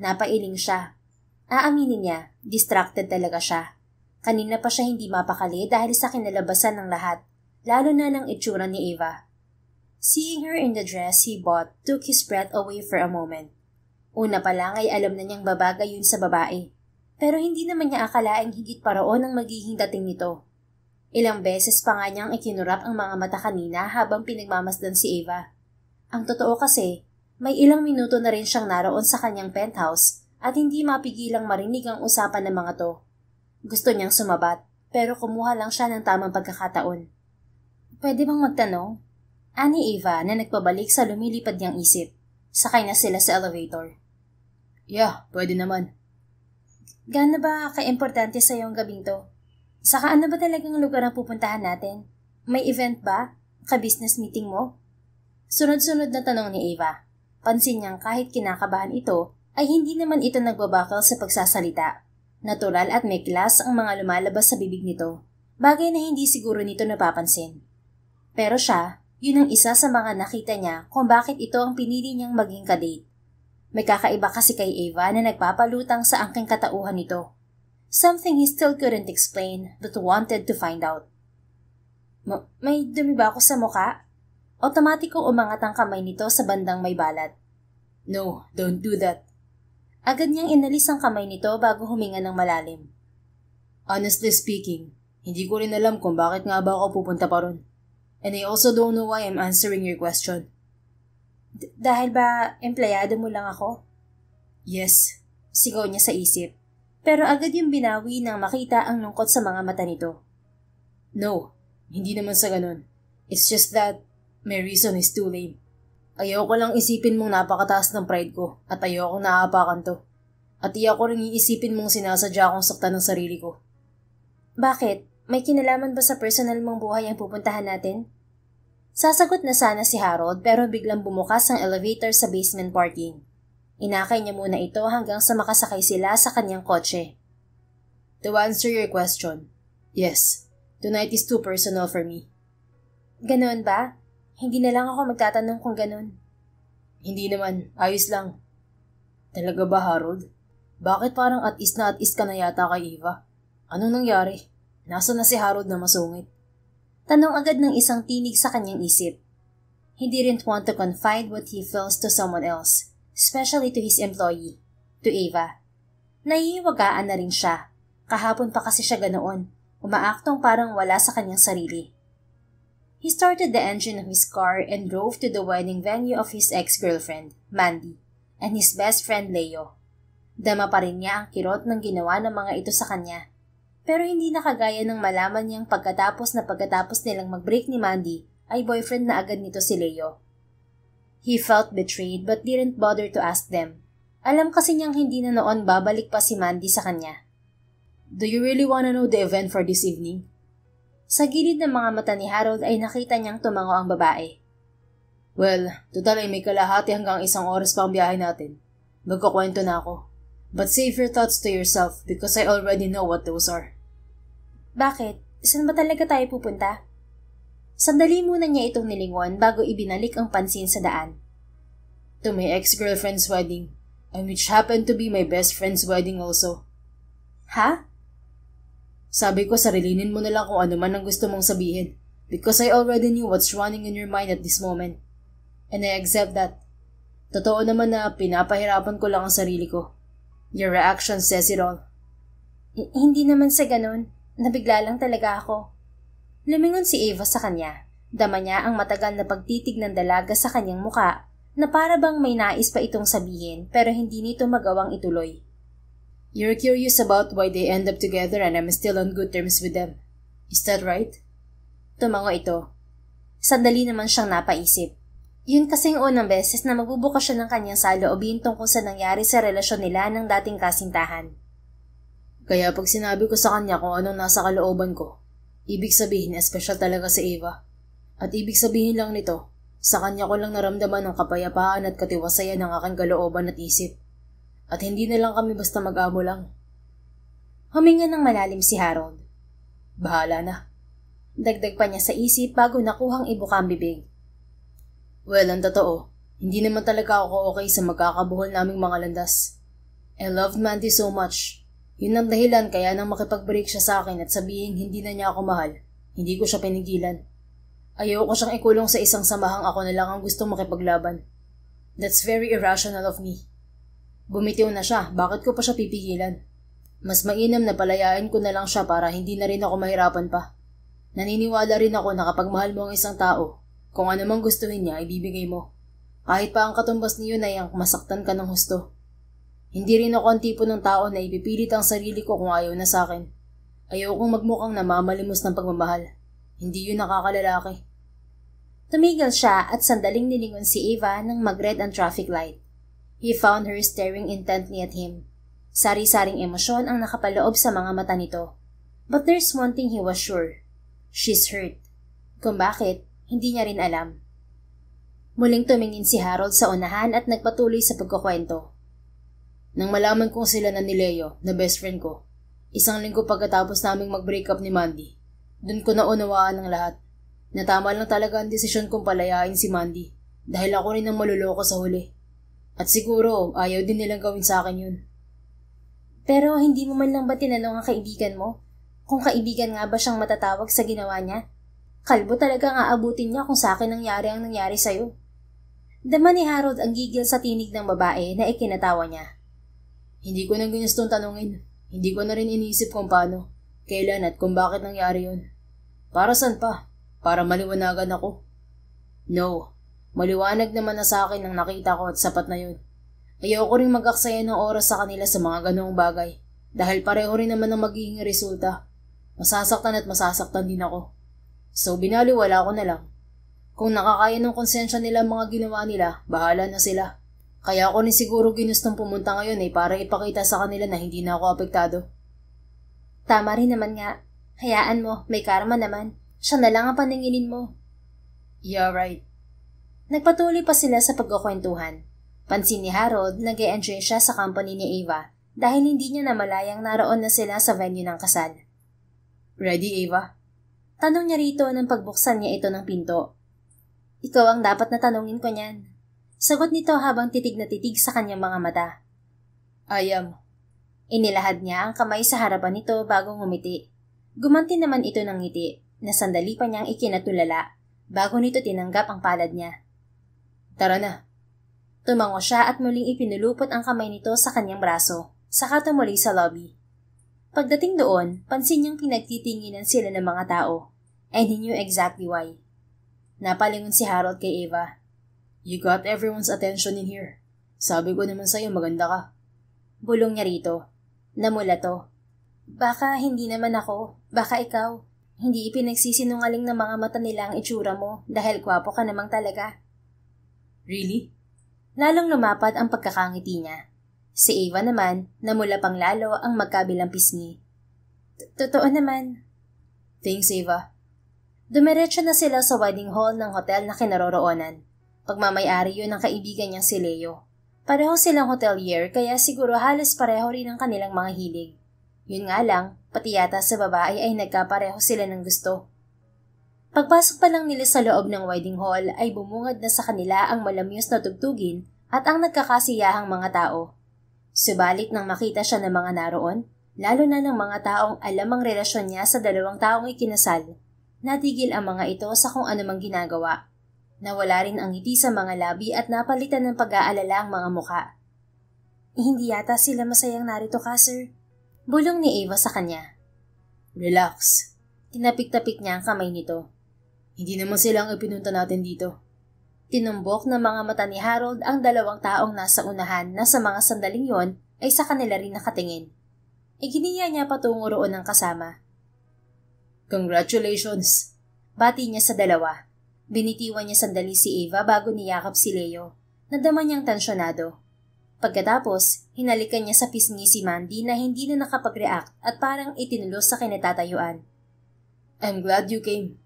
Speaker 1: Napailing siya. Aaminin niya, distracted talaga siya. Kanina pa siya hindi mapakali dahil sa kinalabasan ng lahat, lalo na ng itsura ni Ava. Seeing her in the dress he bought took his breath away for a moment. Una pa lang ay alam na niyang babagay yun sa babae, pero hindi naman niya akalaing higit pa roon ang magiging dating nito. Ilang beses pa nga niyang ikinurap ang mga mata kanina habang pinagmamasdan si Ava. Ang totoo kasi, may ilang minuto na rin siyang naroon sa kanyang penthouse at hindi mapigilang marinig ang usapan ng mga to. Gusto niyang sumabat, pero kumuha lang siya ng tamang pagkakataon. Pwede bang magtanong? Ani Ava na nagpabalik sa lumilipad niyang isip. Sakay na sila sa elevator. Yeah, pwede naman. Gaano ba ka-importante sa iyong gabing to? Saka ano ba talagang lugar ang pupuntahan natin? May event ba? Ka-business meeting mo? Sunod-sunod na tanong ni Ava. Pansin niyang kahit kinakabahan ito, ay hindi naman ito nagbabakal sa pagsasalita. Natural at may class ang mga lumalabas sa bibig nito. Bagay na hindi siguro nito napapansin. Pero siya, yun ang isa sa mga nakita niya kung bakit ito ang pinili niyang maging kadate. May kakaiba kasi kay Ava na nagpapalutang sa angking katauhan nito. Something he still couldn't explain but wanted to find out. May dumi ba ako sa muka? Otomatikong umangat ang kamay nito sa bandang may balat. No, don't do that. Agad niyang inalis ang kamay nito bago huminga ng malalim. Honestly speaking, hindi ko rin alam kung bakit nga ba ako pupunta pa ron. And I also don't know why I'm answering your question. Dahil ba empleyado mo lang ako? Yes, sigaw niya sa isip. Pero agad yung binawi nang makita ang lungkot sa mga mata nito. No, hindi naman sa ganun. It's just that my reason is too lame. Ayoko lang isipin mong napakataas ng pride ko at ayoko naapakan to. At ayoko rin iisipin mong sinasadya akong saktan ng sarili ko. Bakit? May kinalaman ba sa personal mong buhay ang pupuntahan natin? Sasagot na sana si Harold pero biglang bumukas ang elevator sa basement parking. Inakay niya muna ito hanggang sa makasakay sila sa kanyang kotse. To answer your question, yes, tonight is too personal for me. Ganoon ba? Hindi na lang ako magtatanong kung ganoon. Hindi naman, ayos lang. Talaga ba, Harold? Bakit parang at-is ka na yata kay Eva? Anong nangyari? Nasaan na si Harold na masungit? Tanong agad ng isang tinig sa kanyang isip. He didn't want to confide what he feels to someone else, especially to his employee, to Ava. Naiiwagaan na rin siya. Kahapon pa kasi siya ganoon, umaaktong parang wala sa kanyang sarili. He started the engine of his car and drove to the wedding venue of his ex-girlfriend, Mandy, and his best friend Leo. Dama pa rin niya ang kirot ng ginawa ng mga ito sa kanya. Pero hindi nakagaya ng malaman niyang pagkatapos nilang mag-break ni Mandy ay boyfriend na agad nito si Leo. He felt betrayed but didn't bother to ask them. Alam kasi niyang hindi na noon babalik pa si Mandy sa kanya. Do you really wanna know the event for this evening? Sa gilid ng mga mata ni Harold ay nakita niyang tumango ang babae. Well, total ay may kalahati hanggang 1 oras pa ang biyahe natin. Magkukwento na ako. But save your thoughts to yourself because I already know what those are. Bakit? Saan ba talaga tayo pupunta? Sandali muna niya itong nilingon bago ibinalik ang pansin sa daan. To my ex-girlfriend's wedding, and which happened to be my best friend's wedding also. Ha? Sabi ko sarilinin mo na lang kung ano man ang gusto mong sabihin because I already knew what's running in your mind at this moment. And I accept that. Totoo naman na pinapahirapan ko lang ang sarili ko. Your reaction says it all.
Speaker 2: Hindi naman sa ganun. Nabigla lang talaga ako. Lumingon si Eva sa kanya. Dama niya ang matagal na pagtitig ng dalaga sa kanyang muka na para bang may nais pa itong sabihin pero hindi nito magawang ituloy.
Speaker 1: You're curious about why they end up together and I'm still on good terms with them. Is that right?
Speaker 2: Tumango ito. Sandali naman siyang napaisip. Yun kasing unang beses na magbubukas siya ng kanyang saloobin tungkol sa nangyari sa relasyon nila ng dating kasintahan.
Speaker 1: Kaya pag sinabi ko sa kanya kung anong nasa kalooban ko, ibig sabihin espesyal talaga si Eva. At ibig sabihin lang nito, sa kanya ko lang naramdaman ang kapayapaan at katiwasayan ng aking kalooban at isip. At hindi na lang kami basta mag-amo lang.
Speaker 2: Huminga ng malalim si Harold.
Speaker 1: Bahala na.
Speaker 2: Dagdag pa niya sa isip bago nakuhang ibuka ang bibig.
Speaker 1: Well, ang totoo, hindi naman talaga ako okay sa magkakabuhol naming mga landas. I loved Mandy so much. Yun ang dahilan kaya nang makipag-break siya sa akin at sabihin hindi na niya ako mahal, hindi ko siya pinigilan. Ayoko siyang ikulong sa isang samahang ako na lang ang gustong makipaglaban. That's very irrational of me. Bumitiw na siya, bakit ko pa siya pipigilan? Mas mainam na palayain ko na lang siya para hindi na rin ako mahirapan pa. Naniniwala rin ako na kapag mahal mo ang isang tao, kung ano mang gustuhin niya, ibibigay mo. Kahit pa ang katumbas niyo na yung masaktan ka ng husto. Hindi rin ako ang tipo ng tao na ipipilit ang sarili ko kung ayaw na sa akin. Ayokong magmukhang namamalimos ng pagmamahal. Hindi yun nakakalalaki.
Speaker 2: Tumigil siya at sandaling nilingon si Eva nang mag-red ang traffic light. He found her staring intently at him. Sari-saring emosyon ang nakapaloob sa mga mata nito. But there's one thing he was sure. She's hurt. Kung bakit, hindi niya rin alam. Muling tumingin si Harold sa unahan at nagpatuloy sa pagkukwento.
Speaker 1: Nang malaman kong sila na ni Leo, na best friend ko, isang linggo pagkatapos naming mag-break up ni Mandy, dun ko naunawaan ang lahat. Natama lang talaga ang desisyon kong palayain si Mandy dahil ako rin ang maluloko sa huli. At siguro, ayaw din nilang gawin sa akin yun.
Speaker 2: Pero hindi mo man lang ba tinanong ang kaibigan mo? Kung kaibigan nga ba siyang matatawag sa ginawa niya? Kalbo talaga nga abutin niya kung sa akin ang nangyari sa'yo. Dama ni Harold ang gigil sa tinig ng babae na ikinatawa niya.
Speaker 1: Hindi ko nang ginustong tanungin. Hindi ko na rin iniisip kung paano, kailan at kung bakit nangyari yun. Para saan pa? Para maliwanagan ako? No. Maliwanag naman na sa akin ang nakita ko at sapat na yun. Ayoko rin mag-aksaya ng oras sa kanila sa mga ganoong bagay dahil pareho rin naman ang magiging resulta. Masasaktan at masasaktan din ako. So binaliwala ko na lang. Kung nakakaya ng konsensya nila ang mga ginawa nila, bahala na sila. Kaya ako rin siguro ginustong pumunta ngayon para ipakita sa kanila na hindi na ako apektado.
Speaker 2: Tama rin naman nga. Hayaan mo, may karma naman. Siya na lang ang paninginin mo.
Speaker 1: Yeah, right.
Speaker 2: Nagpatuloy pa sila sa pagkukwentuhan. Pansin ni Harold, nag-e-enjoy siya sa company ni Eva dahil hindi niya namalayang naroon na sila sa venue ng kasal.
Speaker 1: Ready, Eva?
Speaker 2: Tanong niya rito nang pagbuksan niya ito ng pinto. Ikaw ang dapat na tanungin ko niyan. Sagot nito habang titig na titig sa kanyang mga mata.
Speaker 1: I am.
Speaker 2: Inilahad niya ang kamay sa harapan nito bago ngumiti. Gumanti naman ito ng ngiti na sandali pa niyang ikinatulala bago nito tinanggap ang palad niya.
Speaker 1: Tara na.
Speaker 2: Tumango siya at muling ipinulupot ang kamay nito sa kanyang braso, saka tumuli sa lobby. Pagdating doon, pansin niyang pinagtitinginan sila ng mga tao, and he knew exactly why. Napalingon si Harold kay Eva.
Speaker 1: You got everyone's attention in here. Sabi ko naman sa'yo maganda ka.
Speaker 2: Bulong niya rito. Namula to. Baka hindi naman ako, baka ikaw. Hindi ipinagsisinungaling ng mga mata nila ang itsura mo dahil gwapo ka namang talaga.
Speaker 1: Really?
Speaker 2: Lalong lumapad ang pagkakangiti niya. Si Eva naman, namula pang lalo ang magkabilang pisngi. Totoo naman.
Speaker 1: Thanks, Eva.
Speaker 2: Dumiretso na sila sa wedding hall ng hotel na kinaroroonan. Pagmamayari yun ng kaibigan niyang si Leo. Pareho silang hotelier kaya siguro halos pareho rin ang kanilang mga hilig. Yun nga lang, pati yata sa babae ay nagkapareho sila ng gusto. Pagpasok pa lang nila sa loob ng wedding hall ay bumungad na sa kanila ang malamyos na tugtugin at ang nagkakasiyahang mga tao. Subalit nang makita siya ng mga naroon, lalo na ng mga taong alam ang relasyon niya sa dalawang taong ikinasal, natigil ang mga ito sa kung anumang ginagawa. Nawala rin ang ngiti sa mga labi at napalitan ng pag-aalala ang mga muka. Hindi yata sila masayang narito ka, sir. Bulong ni Ava sa kanya.
Speaker 1: Relax.
Speaker 2: Tinapik-tapik niya ang kamay nito.
Speaker 1: Hindi naman sila ang ipinunta natin dito.
Speaker 2: Tinumbok ng mga mata ni Harold ang dalawang taong nasa unahan na sa mga sandaling yon ay sa kanila rin nakatingin. Iginiya niya patungo roon ng kasama.
Speaker 1: Congratulations!
Speaker 2: Bati niya sa dalawa. Binitiwan niya sandali si Ava bago niyakap si Leo. Nadama niyang tensyonado. Pagkatapos, hinalikan niya sa pisngi si Mandy na hindi na nakapag-react at parang itinulos sa kinatatayuan.
Speaker 1: I'm glad you came.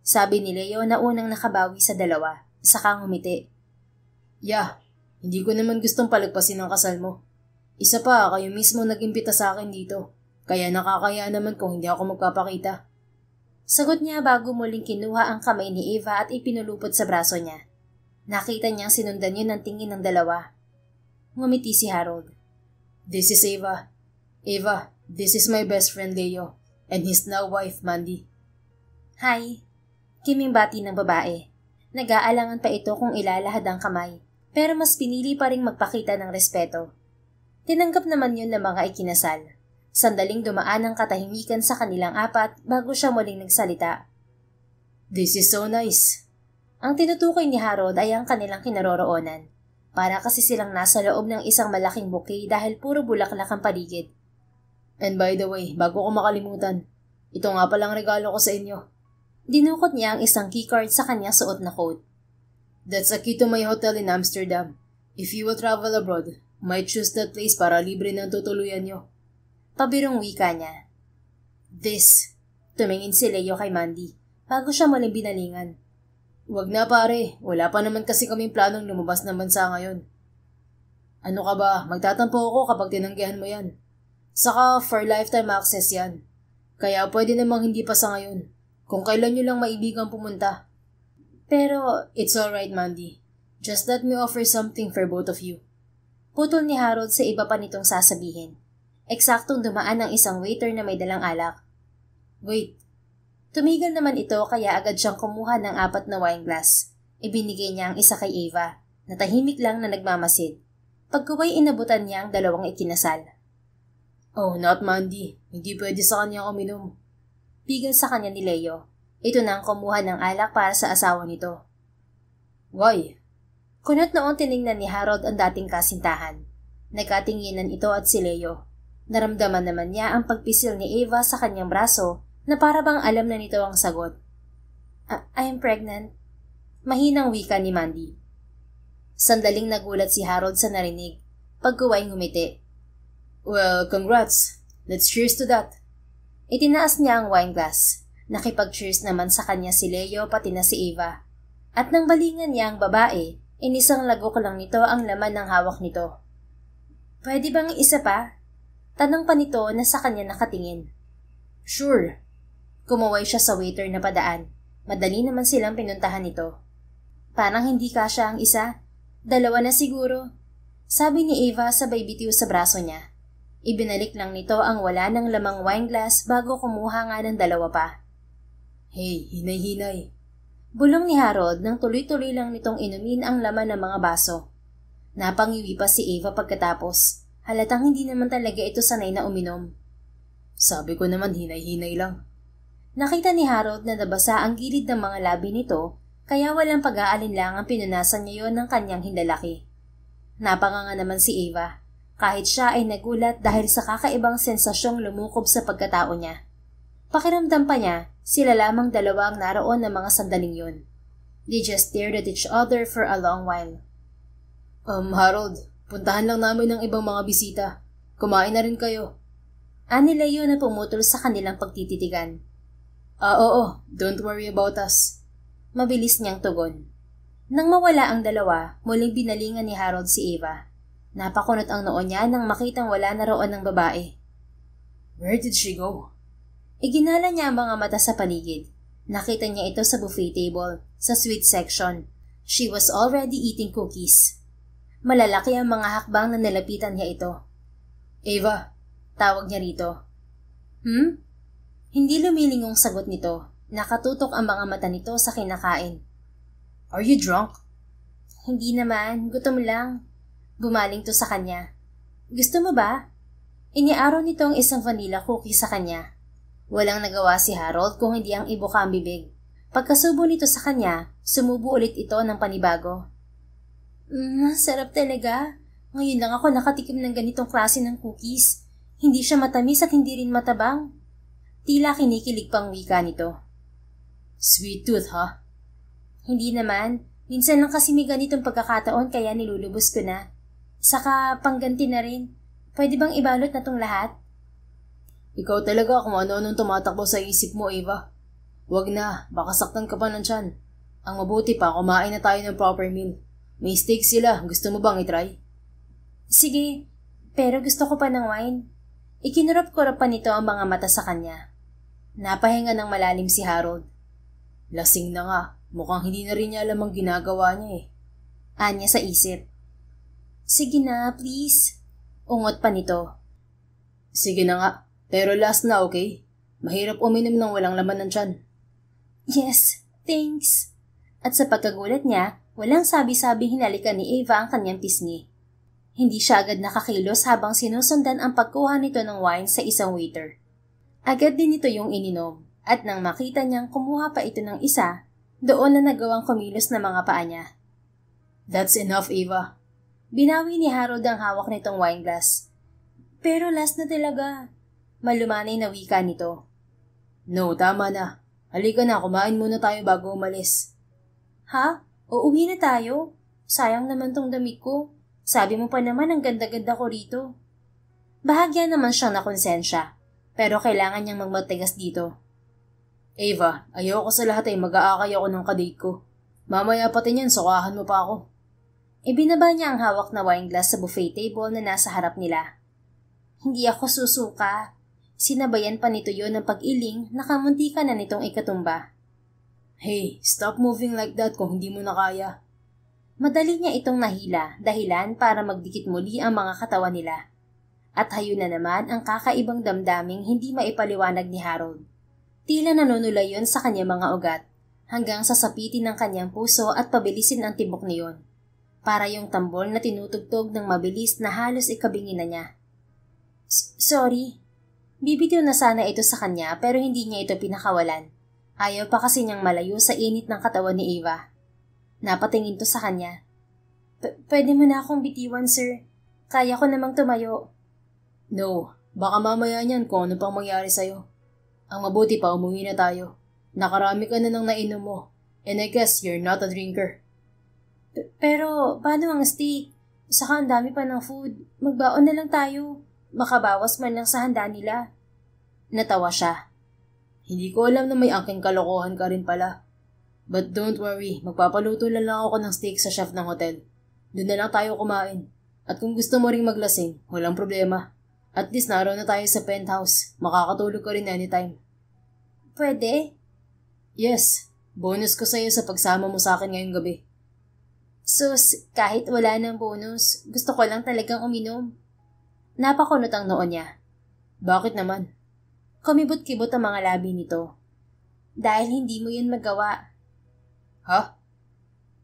Speaker 2: Sabi ni Leo na unang nakabawi sa dalawa. Saka ngumiti.
Speaker 1: Yeah, hindi ko naman gustong palagpasin ang kasal mo. Isa pa, kayo mismo nag-impita sa akin dito. Kaya nakakaya naman kung hindi ako magpapakita.
Speaker 2: Sagot niya bago muling kinuha ang kamay ni Ava at ipinulupot sa braso niya. Nakita niyang sinundan yun ng tingin ng dalawa. Ngumiti si Harold.
Speaker 1: This is Ava. Ava, this is my best friend Leo and his now wife Mandy.
Speaker 2: Hi. Kiming bati ng babae. Nag-aalangan pa ito kung ilalahad ang kamay, pero mas pinili pa ring magpakita ng respeto. Tinanggap naman yun ng mga ikinasal. Sandaling dumaan ang katahimikan sa kanilang apat bago siya muling nagsalita.
Speaker 1: This is so nice.
Speaker 2: Ang tinutukoy ni Harold ay ang kanilang kinaroroonan. Para kasi silang nasa loob ng isang malaking bouquet dahil puro bulaklak ang paligid.
Speaker 1: And by the way, bago ko makalimutan, ito nga palang regalo ko sa inyo.
Speaker 2: Dinukot niya ang isang keycard sa kanyang suot na coat.
Speaker 1: That's a key to my hotel in Amsterdam. If you will travel abroad, might choose that place para libre ng tutuluyan nyo.
Speaker 2: Pabirong wika niya. This. Tumingin si Leo kay Mandy, bago siya muling binalingan.
Speaker 1: Wag na pare, wala pa naman kasi kaming planong lumabas ng bansa ngayon. Ano ka ba, magtatampo ako kapag tinanggihan mo yan. Saka for lifetime access yan. Kaya pwede namang hindi pa sa ngayon. Kung kailan nyo lang maibigang pumunta.
Speaker 2: Pero,
Speaker 1: it's alright Mandy. Just let me offer something for both of you.
Speaker 2: Putol ni Harold sa iba pa nitong sasabihin. Eksaktong dumaan ang isang waiter na may dalang alak.
Speaker 1: Wait.
Speaker 2: Tumigil naman ito kaya agad siyang kumuha ng 4 na wine glass. Ibinigay niya ang isa kay Ava, na tahimik lang na nagmamasid. Pagkuway inabutan niya ang 2 ikinasal.
Speaker 1: Oh, not Mandy. Hindi pwede sa kanya uminom.
Speaker 2: Pigil sa kanya ni Leo. Ito na ang kumuha ng alak para sa asawa nito.
Speaker 1: Why?
Speaker 2: Kunot noon tiningnan ni Harold ang dating kasintahan. Nagkatinginan ito at si Leo. Naramdaman naman niya ang pagpisil ni Ava sa kanyang braso na para bang alam na nito ang sagot. I'm pregnant. Mahinang wika ni Mandy. Sandaling nagulat si Harold sa narinig. Pagkuway ngumiti.
Speaker 1: Well, congrats. Let's cheers to that.
Speaker 2: Itinaas niya ang wine glass. Nakipag-cheers naman sa kanya si Leo pati na si Ava. At nang balingan niya ang babae, inisang lagok lang nito ang laman ng hawak nito. Pwede bang isa pa? Tanong pa nito na sa kanya nakatingin.
Speaker 1: Sure.
Speaker 2: Kumuway siya sa waiter na padaan. Madali naman silang pinuntahan nito. Parang hindi kasya ang isa. 2 na siguro. Sabi ni Ava sabay bitiw sa braso niya. Ibinalik lang nito ang wala ng lamang wine glass bago kumuha nga ng 2 pa.
Speaker 1: Hey, hinay-hinay.
Speaker 2: Bulong ni Harold nang tuloy-tuloy lang nitong inumin ang laman ng mga baso. Napangiwi pa si Ava pagkatapos. Halatang hindi naman talaga ito sanay na uminom.
Speaker 1: Sabi ko naman hinay-hinay lang.
Speaker 2: Nakita ni Harold na nabasa ang gilid ng mga labi nito kaya walang pag-aalinlang ang pinunasan niya yon ng kanyang hindalaki. Napanganga naman si Ava. Kahit siya ay nagulat dahil sa kakaibang sensasyong lumukob sa pagkatao niya. Pakiramdam pa niya, sila lamang 2 ang naroon ng mga sandaling yun. They just stared at each other for a long while.
Speaker 1: Harold, puntahan lang namin ng ibang mga bisita. Kumain na rin kayo.
Speaker 2: Ani Leo na pumutol sa kanilang pagtititigan.
Speaker 1: Oo, don't worry about us.
Speaker 2: Mabilis niyang tugon. Nang mawala ang 2, muling binalingan ni Harold si Ava. Napakunot ang noo niya nang makitang wala na roon ng babae.
Speaker 1: Where did she go?
Speaker 2: Iginala niya ang mga mata sa paligid. Nakita niya ito sa buffet table, sa sweet section. She was already eating cookies. Malalaki ang mga hakbang na nilapitan niya ito.
Speaker 1: Ava,
Speaker 2: tawag niya rito. Hindi lumilingong sagot nito. Nakatutok ang mga mata nito sa kinakain.
Speaker 1: Are you drunk?
Speaker 2: Hindi naman, gutom lang. Bumaling to sa kanya. Gusto mo ba? Iniaraw nito ang isang vanilla cookie sa kanya. Walang nagawa si Harold kung hindi ang ibuka ang bibig. Pagkasubo nito sa kanya, sumubo ulit ito ng panibago. Sarap talaga. Ngayon lang ako nakatikim ng ganitong klase ng cookies. Hindi siya matamis at hindi rin matabang. Tila kinikilig pang wika nito.
Speaker 1: Sweet tooth, ha?
Speaker 2: Hindi naman. Minsan lang kasi may ganitong pagkakataon kaya nilulubos ko na. Saka pangganti na rin. Pwede bang ibalot na tong lahat?
Speaker 1: Ikaw talaga kung ano-anong tumatakbo sa isip mo, Eva. Wag na, baka saktan ka pa ng tiyan. Ang mabuti pa, kumain na tayo ng proper meal. May steak sila, gusto mo bang itry?
Speaker 2: Sige, pero gusto ko pa ng wine. Ikinurap-kurap pa nito ang mga mata sa kanya. Napahinga ng malalim si Harold.
Speaker 1: Lasing na nga, mukhang hindi na rin niya alam ang ginagawa niya eh.
Speaker 2: Anya sa isip. Sige na, please. Ungot pa nito.
Speaker 1: Sige na nga, pero last na, okay? Mahirap uminom ng walang laman ng tiyan.
Speaker 2: Yes, thanks. At sa pagkagulat niya, walang sabi-sabi hinalikan ni Eva ang kanyang pisngi. Hindi siya agad nakakilos habang sinusundan ang pagkuha nito ng wine sa isang waiter. Agad din ito yung ininom at nang makita niyang kumuha pa ito ng isa, doon na nagawang kumilos na mga paa niya.
Speaker 1: That's enough, Eva.
Speaker 2: Binawi ni Harold ang hawak nitong wine glass. Pero last na talaga. Malumanay na wika nito.
Speaker 1: No, tama na. Halika na, kumain muna tayo bago umalis.
Speaker 2: Ha? Uuwi na tayo? Sayang naman tong damit ko. Sabi mo pa naman ang ganda-ganda ko rito. Bahagya naman siyang nakonsensya, pero kailangan niyang magmatigas dito.
Speaker 1: Ava, ayoko sa lahat ay mag-aakay ako ng kadate ko. Mamaya pati niyan, sukahan mo pa ako.
Speaker 2: Ibinaba niya ang hawak na wine glass sa buffet table na nasa harap nila. Hindi ako susuka. Sinabayan pa nito yon ng pag-iling na kamunti ka na nitong ikatumba.
Speaker 1: Hey, stop moving like that kung hindi mo na kaya.
Speaker 2: Madali niya itong nahila, dahilan para magdikit muli ang mga katawan nila. At hayo na naman ang kakaibang damdaming hindi maipaliwanag ni Harold. Tila nanunulay yon sa kanyang mga ugat, hanggang sasapitin ng kanyang puso at pabilisin ang tibok niyon. Para yung tambol na tinutugtog ng mabilis na halos ikabingi na niya. Sorry. Bibitiw na sana ito sa kanya pero hindi niya ito pinakawalan. Ayaw pa kasi niyang malayo sa init ng katawan ni Eva. Napatingin to sa kanya. Pwede mo na akong bitiwan, sir. Kaya ko namang tumayo.
Speaker 1: No, baka mamaya niyan kung ano pang mangyari sa'yo. Ang mabuti pa, umuwi na tayo. Nakarami ka na nang nainom mo. And I guess you're not a drinker.
Speaker 2: Pero, paano ang steak? Saka ang dami pa ng food. Magbaon na lang tayo. Makabawas man lang sa handa nila. Natawa siya.
Speaker 1: Hindi ko alam na may angking kalokohan ka rin pala. But don't worry, magpapaluto lang ako ng steak sa chef ng hotel. Doon na lang tayo kumain. At kung gusto mo ring maglasing, walang problema. At least naroon na tayo sa penthouse. Makakatulog ka rin anytime.
Speaker 2: Pwede?
Speaker 1: Yes, bonus ko sa'yo sa pagsama mo sa akin ngayong gabi.
Speaker 2: Sus, kahit wala ng bonus, gusto ko lang talagang uminom. Napakunot ang noon niya.
Speaker 1: Bakit naman?
Speaker 2: Kumibot-kibot ang mga labi nito. Dahil hindi mo yun magawa.
Speaker 1: Ha?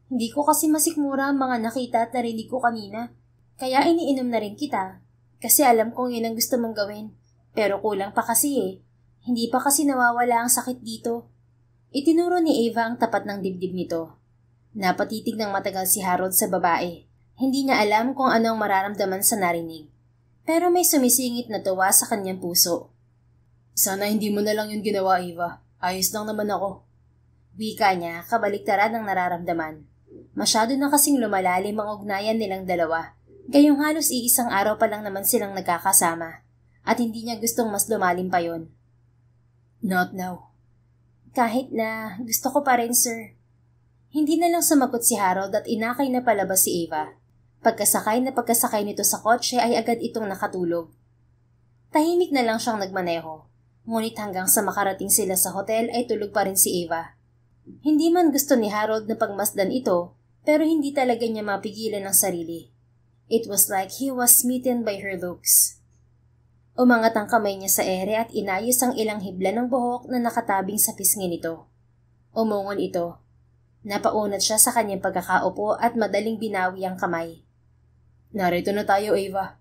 Speaker 2: Hindi ko kasi masikmura ang mga nakita at narinig ko kanina. Kaya iniinom na rin kita. Kasi alam kong yun ang gusto mong gawin. Pero kulang pa kasi eh. Hindi pa kasi nawawala ang sakit dito. Itinuro ni Eva ang tapat ng dibdib nito. Napatitig ng matagal si Harold sa babae. Hindi niya alam kung ano ang mararamdaman sa narinig. Pero may sumisingit na tuwa sa kanyang puso.
Speaker 1: Sana hindi mo na lang yun ginawa, Eva. Ayos lang naman ako.
Speaker 2: Wika niya, kabaliktaran ng nararamdaman. Masyado na kasing lumalalim ang ugnayan nilang dalawa. Gayong halos iisang araw pa lang naman silang nagkakasama. At hindi niya gustong mas lumalim pa yon.
Speaker 1: Not now.
Speaker 2: Kahit na, gusto ko pa rin, sir. Hindi na lang sumagot si Harold at inakay na palabas si Eva. Pagkasakay nito sa kotse ay agad itong nakatulog. Tahimik na lang siyang nagmaneho. Ngunit hanggang sa makarating sila sa hotel ay tulog pa rin si Eva. Hindi man gusto ni Harold na pagmasdan ito, pero hindi talaga niya mapigilan ang sarili. It was like he was smitten by her looks. Umangat ang kamay niya sa ere at inayos ang ilang hibla ng buhok na nakatabing sa pisngi nito. Umungon ito. Napaunat siya sa kanyang pagkakaupo at madaling binawi ang kamay.
Speaker 1: Narito na tayo, Ava.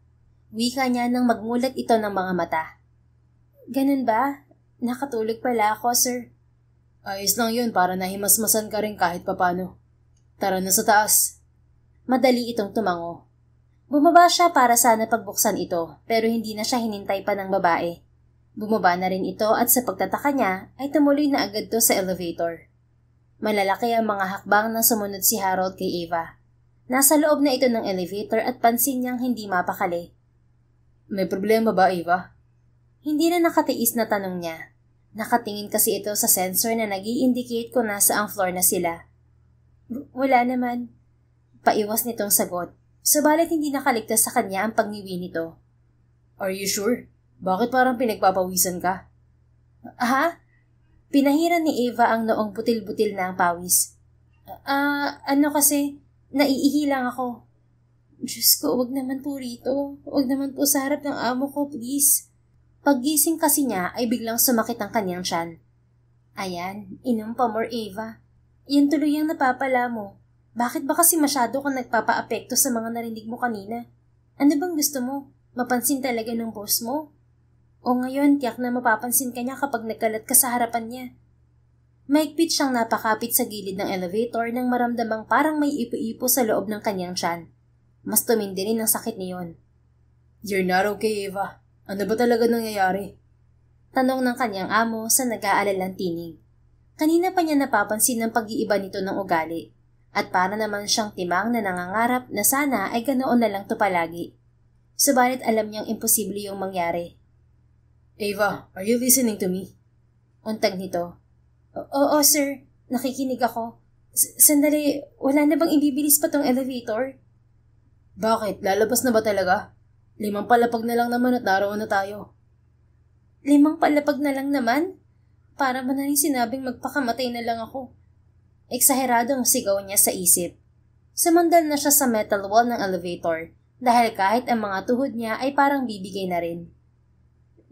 Speaker 2: Wika niya nang magmulat ito ng mga mata. Ganun ba? Nakatulog pala ako, sir.
Speaker 1: Ayos lang yun para nahimasmasan ka rin kahit papano. Tara na sa taas.
Speaker 2: Madali itong tumango. Bumaba siya para sana pagbuksan ito pero hindi na siya hinintay pa ng babae. Bumaba na rin ito at sa pagtataka niya ay tumuloy na agad to sa elevator. Malalaki ang mga hakbang na sumunod si Harold kay Ava. Nasa loob na ito ng elevator at pansin niyang hindi mapakali.
Speaker 1: May problema ba, Ava?
Speaker 2: Hindi na nakatiis na tanong niya. Nakatingin kasi ito sa sensor na nag-i-indicate kung nasa ang floor na sila. Wala naman. Paiwas nitong sagot. Subalit hindi nakaligtas sa kanya ang pagniwi nito.
Speaker 1: Are you sure? Bakit parang pinagpapawisan ka?
Speaker 2: Ha? Pinahiran ni Ava ang noong butil-butil na ang pawis. Kasi, naiihi lang ako. Diyos ko, wag naman po rito. Wag naman po sa harap ng amo ko, please. Paggising kasi niya ay biglang sumakit ang kanyang tiyan. Ayan, inom pa more, Ava. Yan tuloy ang napapala mo. Bakit ba kasi masyado kang nagpapa-apekto sa mga narinig mo kanina? Ano bang gusto mo? Mapansin talaga ng boss mo? O ngayon, tiyak na mapapansin ka niya kapag nagkalat ka sa harapan niya. Maigpit siyang napakapit sa gilid ng elevator nang maramdamang parang may ipo-ipo sa loob ng kanyang tiyan. Mas tumindi rin ang sakit niyon.
Speaker 1: You're not okay, Ava. Ano ba talaga nangyayari?
Speaker 2: Tanong ng kanyang amo sa nag-aalalang tinig. Kanina pa niya napapansin ang pag-iiba nito ng ugali. At para naman siyang timang na nangangarap na sana ay ganoon na lang to palagi. Subalit alam niyang imposible yung mangyari.
Speaker 1: Ava, are you listening to me?
Speaker 2: Untag nito. Oo, sir. Nakikinig ako. Sandali, wala na bang ibibilis pa tong elevator?
Speaker 1: Bakit? Lalabas na ba talaga? 5 palapag na lang naman at naroon na tayo.
Speaker 2: 5 palapag na lang naman? Para man na rin sinabing magpakamatay na lang ako. Eksaheradong sigaw niya sa isip. Sumandal na siya sa metal wall ng elevator dahil kahit ang mga tuhod niya ay parang bibigay na rin.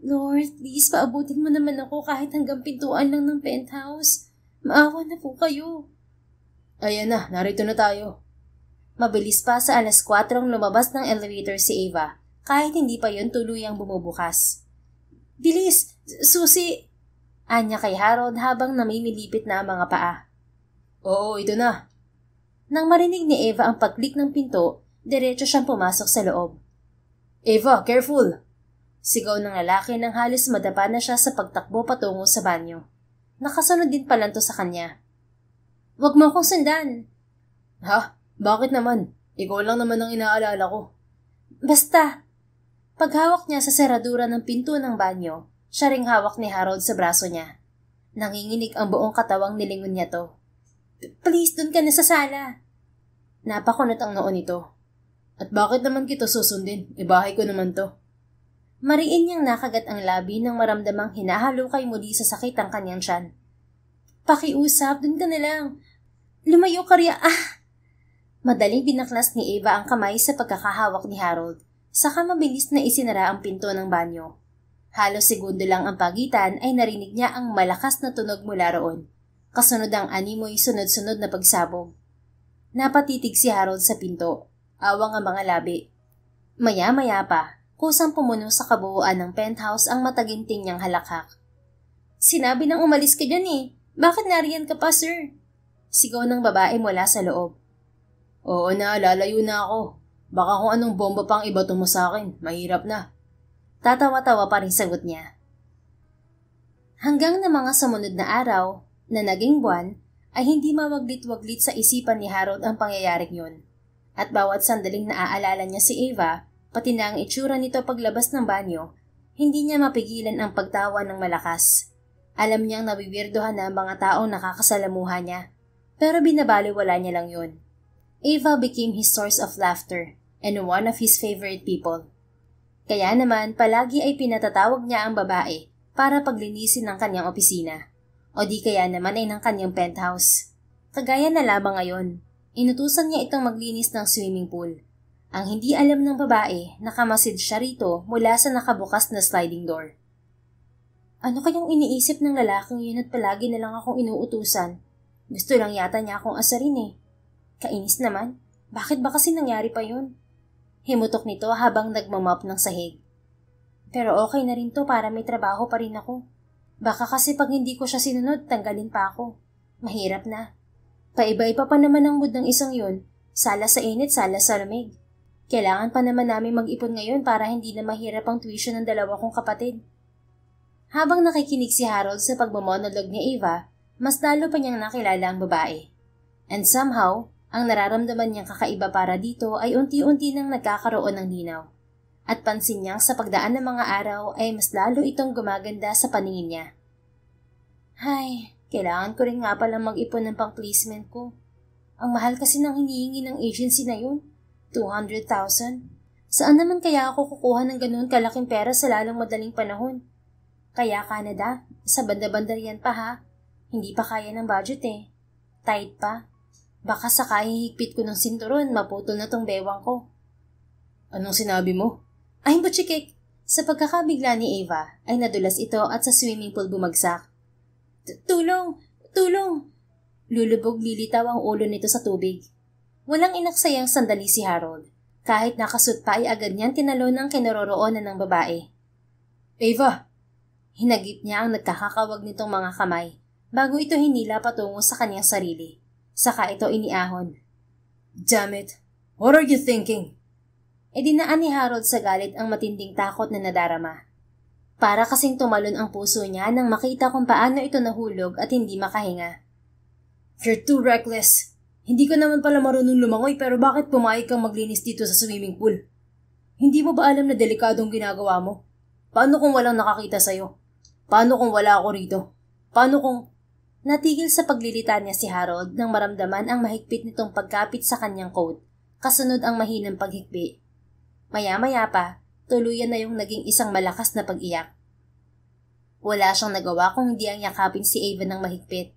Speaker 2: Lord, please paabutin mo naman ako kahit hanggang pintuan lang ng penthouse. Maawa na po kayo.
Speaker 1: Ayan na, narito na tayo.
Speaker 2: Mabilis pa sa 4:00 lumabas ng elevator si Ava kahit hindi pa yon tuluyang bumubukas. Bilis! Susi! Anya kay Harold habang namimilipit na ang mga paa.
Speaker 1: Oo, ito na.
Speaker 2: Nang marinig ni Ava ang pag-click ng pinto, diretso siyang pumasok sa loob.
Speaker 1: Ava, careful!
Speaker 2: Sigaw ng lalaki nang halos madapa na siya sa pagtakbo patungo sa banyo. Nakasunod din pala to sa kanya. Huwag mo akong sundan.
Speaker 1: Ha? Bakit naman? Ikaw lang naman ang inaalala ko.
Speaker 2: Basta! Paghawak niya sa seradura ng pinto ng banyo, siya ring hawak ni Harold sa braso niya. Nanginginig ang buong katawang nilingon niya to. Please, dun ka na sa sala. Napakunot ang noon nito.
Speaker 1: At bakit naman kita susundin? Ibahay ko naman to.
Speaker 2: Mariin niyang nakagat ang labi nang maramdamang hinahalukay muli sa sakit ang kanyang tiyan. Pakiusap, dun ka na lang. Lumayo ka riya. Madaling binaklas ni Ava ang kamay sa pagkakahawak ni Harold, saka mabilis na isinara ang pinto ng banyo. Halos segundo lang ang pagitan ay narinig niya ang malakas na tunog mula roon. Kasunod ang animoy sunod-sunod na pagsabog. Napatitig si Harold sa pinto. Awang ang mga labi. Maya-maya pa, kusang pumuno sa kabuuan ng penthouse ang mataginting niyang halakhak. Sinabi nang umalis ka dyan eh. Bakit nariyan ka pa, sir? Sigaw ng babae mula sa loob.
Speaker 1: Oo na, lalayo na ako. Baka kung anong bomba pang ibato mo sa akin, mahirap na.
Speaker 2: Tatawa-tawa pa rin sagot niya. Hanggang na mga sumunod na araw, na naging buwan, ay hindi mawaglit-waglit sa isipan ni Harold ang pangyayaring yun. At bawat sandaling naaalala niya si Ava, pati na ang itsura nito paglabas ng banyo, hindi niya mapigilan ang pagtawa ng malakas. Alam niyang nabiwirdohan na ang mga taong nakakasalamuha niya, pero binabaliwala niya lang yun. Ava became his source of laughter and one of his favorite people. Kaya naman palagi ay pinatatawag niya ang babae para paglinisin ng kanyang opisina, o di kaya naman ay ng kanyang penthouse. Kagaya na lamang ngayon, inutusan niya itong maglinis ng swimming pool. Ang hindi alam ng babae, nakamasid siya rito mula sa nakabukas na sliding door. Ano kayang iniisip ng lalaking yun at palagi na lang akong inuutusan? Gusto lang yata niya akong asarin eh. Kainis naman. Bakit ba kasi nangyari pa yun? Himutok nito habang nagmamap ng sahig. Pero okay na rin to para may trabaho pa rin ako. Baka kasi pag hindi ko siya sinunod, tanggalin pa ako. Mahirap na. Paiba-iba pa naman ang mood ng isang yun. Sala sa init, sala sa lamig. Kailangan pa naman namin mag-ipon ngayon para hindi na mahirap ang tuition ng dalawa kong kapatid. Habang nakikinig si Harold sa pagmamonolog ni Ava, mas lalo pa niyang nakilala ang babae. And somehow, ang nararamdaman niyang kakaiba para dito ay unti-unti nang nagkakaroon ng linaw. At pansin niyang sa pagdaan ng mga araw ay mas lalo itong gumaganda sa paningin niya. Hay, kailangan ko rin nga palang mag-ipon ng pang-placement ko. Ang mahal kasi ng hinihingi ng agency na yun. 200,000. Saan naman kaya ako kukuha ng ganoon kalaking pera sa lalong madaling panahon? Kaya Canada, sa banda-banda riyan pa ha. Hindi pa kaya ng budget eh. Tight pa. Baka sa higpit ko ng sinturon, maputol na tong bewang ko.
Speaker 1: Anong sinabi mo?
Speaker 2: Ay, butchikik! Sa pagkakabigla ni Ava, ay nadulas ito at sa swimming pool bumagsak. Tulong! Tulong! Lulubog lilitaw ang ulo nito sa tubig. Walang inaksayang sandali si Harold. Kahit nakasut pa ay agad niyang tinalon ang kinaroroonan ng babae.
Speaker 1: Ava!
Speaker 2: Hinagip niya ang nagkakakawag nitong mga kamay bago ito hinila patungo sa kanyang sarili. Saka ito iniahon.
Speaker 1: Damn it! What are you thinking?
Speaker 2: Dinaan ni Harold sa galit ang matinding takot na nadarama. Para kasing tumalon ang puso niya nang makita kung paano ito nahulog at hindi makahinga.
Speaker 1: You're too reckless. Hindi ka naman pala marunong lumangoy pero bakit pumayag kang maglinis dito sa swimming pool? Hindi mo ba alam na delikadong ginagawa mo? Paano kung walang nakakita sa'yo? Paano kung wala ako rito? Paano kung...
Speaker 2: Natigil sa paglilita niya si Harold nang maramdaman ang mahigpit nitong pagkapit sa kanyang coat, kasunod ang mahinang paghikbi. Maya-maya pa, tuluyan na yung naging isang malakas na pag-iyak. Wala siyang nagawa kung hindi ang yakapin si Ava ng mahigpit.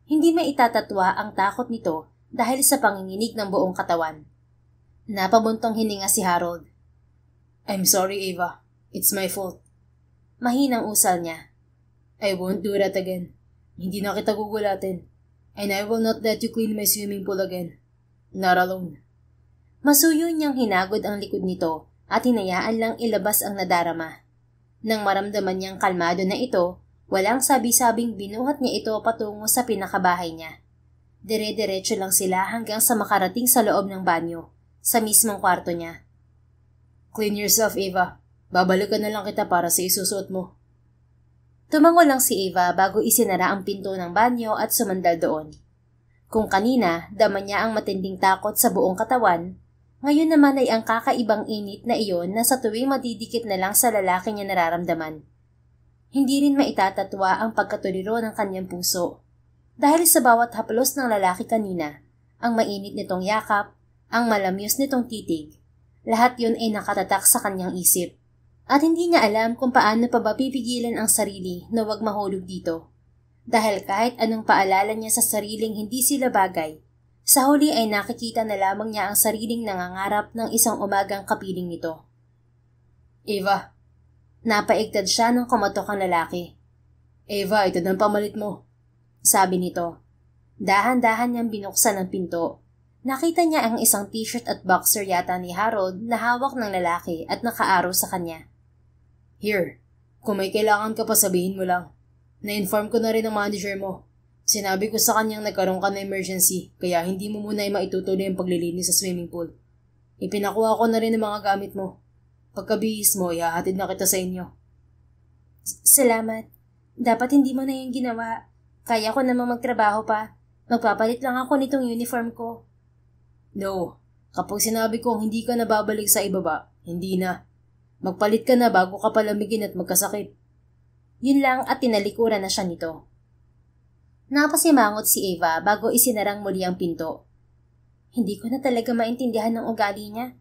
Speaker 2: Hindi maitatatwa ang takot nito dahil sa panginginig ng buong katawan. Napabuntong hininga si Harold.
Speaker 1: I'm sorry, Ava. It's my fault.
Speaker 2: Mahinang usal niya.
Speaker 1: I won't do that again. Hindi na kita gugulatin. And I will not let you clean my swimming pool again. Not alone.
Speaker 2: Masuyo niyang hinagod ang likod nito at hinayaan lang ilabas ang nadarama. Nang maramdaman niyang kalmado na ito, walang sabi-sabing binuhat niya ito patungo sa pinakabahay niya. Dire-diretso lang sila hanggang sa makarating sa loob ng banyo, sa mismong kwarto niya.
Speaker 1: Clean yourself, Ava. Babalikan na lang kita para sa isusuot mo.
Speaker 2: Tumango lang si Ava bago isinara ang pinto ng banyo at sumandal doon. Kung kanina, dama niya ang matinding takot sa buong katawan, ngayon naman ay ang kakaibang init na iyon na sa tuwing madidikit na lang sa lalaki niya nararamdaman. Hindi rin maitatatwa ang pagkatuliro ng kanyang puso. Dahil sa bawat haplos ng lalaki kanina, ang mainit nitong yakap, ang malamyos nitong titig, lahat yun ay nakatatak sa kanyang isip. At hindi niya alam kung paano pa ba pipigilan ang sarili na huwag mahulog dito. Dahil kahit anong paalala niya sa sariling hindi sila bagay, sa huli ay nakikita na lamang niya ang sariling nangangarap ng isang umagang kapiling nito.
Speaker 1: Ava.
Speaker 2: Napaigtad siya ng kumatok ang lalaki.
Speaker 1: Ava, ito ng pamalit mo.
Speaker 2: Sabi nito. Dahan-dahan niyang binuksan ang pinto. Nakita niya ang isang t-shirt at boxer yata ni Harold na hawak ng lalaki at nakaaro sa kanya.
Speaker 1: Here, kung may kailangan ka pa sabihin mo lang. Na-inform ko na rin ang manager mo. Sinabi ko sa kanyang nagkaroon ka ng emergency kaya hindi mo muna ay maitutuloy ang paglilinis sa swimming pool. Ipinakuha ko na rin ang mga gamit mo. Pagkabihis mo, ihahatid na kita sa inyo.
Speaker 2: Salamat. Dapat hindi mo na yung ginawa. Kaya ko namang magtrabaho pa. Magpapalit lang ako nitong uniform ko.
Speaker 1: No. Kapag sinabi kong hindi ka na babalik sa ibaba, hindi na. Magpalit ka na bago ka palamigin at magkasakit.
Speaker 2: Yun lang at tinalikuran na siya nito. Napasimangot si Ava bago isinarang muli ang pinto. Hindi ko na talaga maintindihan ng ugali niya.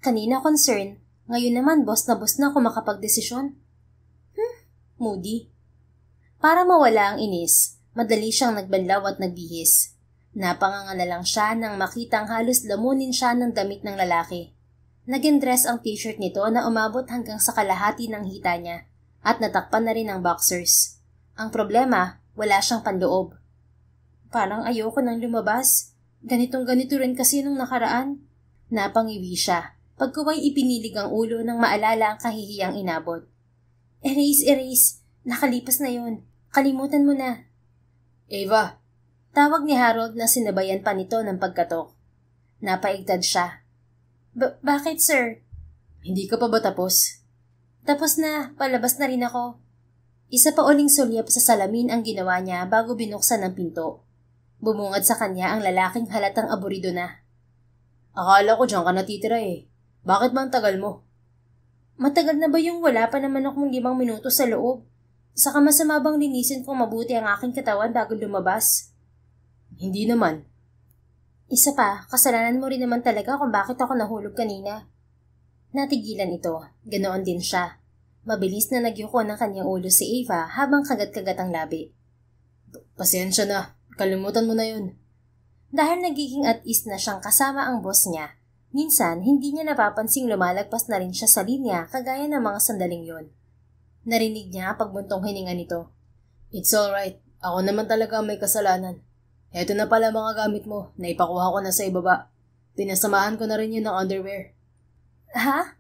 Speaker 2: Kanina concern, ngayon naman boss na ako makapagdesisyon. Moody. Para mawala ang inis, madali siyang nagbanlaw at nagbihis. Napangangala lang siya nang makitang halos lamunin siya ng damit ng lalaki. Naging dress ang t-shirt nito na umabot hanggang sa kalahati ng hita niya at natakpan na rin ang boxers. Ang problema, wala siyang panloob. Parang ayoko nang lumabas. Ganitong-ganito rin kasi nung nakaraan. Napangiwi siya. Pagkuway ipinilig ang ulo nang maalala ang kahihiyang inabot. Erase. Nakalipas na yon. Kalimutan mo na.
Speaker 1: Ava!
Speaker 2: Tawag ni Harold na sinabayan pa nito ng pagkatok. Napaigtad siya. Bakit, sir?
Speaker 1: Hindi ka pa ba tapos?
Speaker 2: Tapos na. Palabas na rin ako. Isa pa uling sulyap sa salamin ang ginawa niya bago binuksan ang pinto. Bumungad sa kanya ang lalaking halatang aburido na.
Speaker 1: Akala ko dyan ka natitira eh. Bakit ba ang tagal mo?
Speaker 2: Matagal na ba yung wala pa naman akong 5 minuto sa loob? Saka masama bang linisin kung mabuti ang aking katawan bago lumabas?
Speaker 1: Hindi naman.
Speaker 2: Isa pa, kasalanan mo rin naman talaga kung bakit ako nahulog kanina. Natigilan ito, ganoon din siya. Mabilis na nagyuko ng kanyang ulo si Ava habang kagat-kagat ang labi.
Speaker 1: Pasensya na, kalimutan mo na yun.
Speaker 2: Dahil nagiging at ease na siyang kasama ang boss niya, minsan hindi niya napapansing lumalagpas na rin siya sa linya kagaya ng mga sandaling yon. Narinig niya pagbuntong hininga nito.
Speaker 1: It's alright, ako naman talaga may kasalanan. Eto na pala mga gamit mo, naipakuha ko na sa ibaba. Pinasamahan ko na rin yun ng underwear.
Speaker 2: Ha?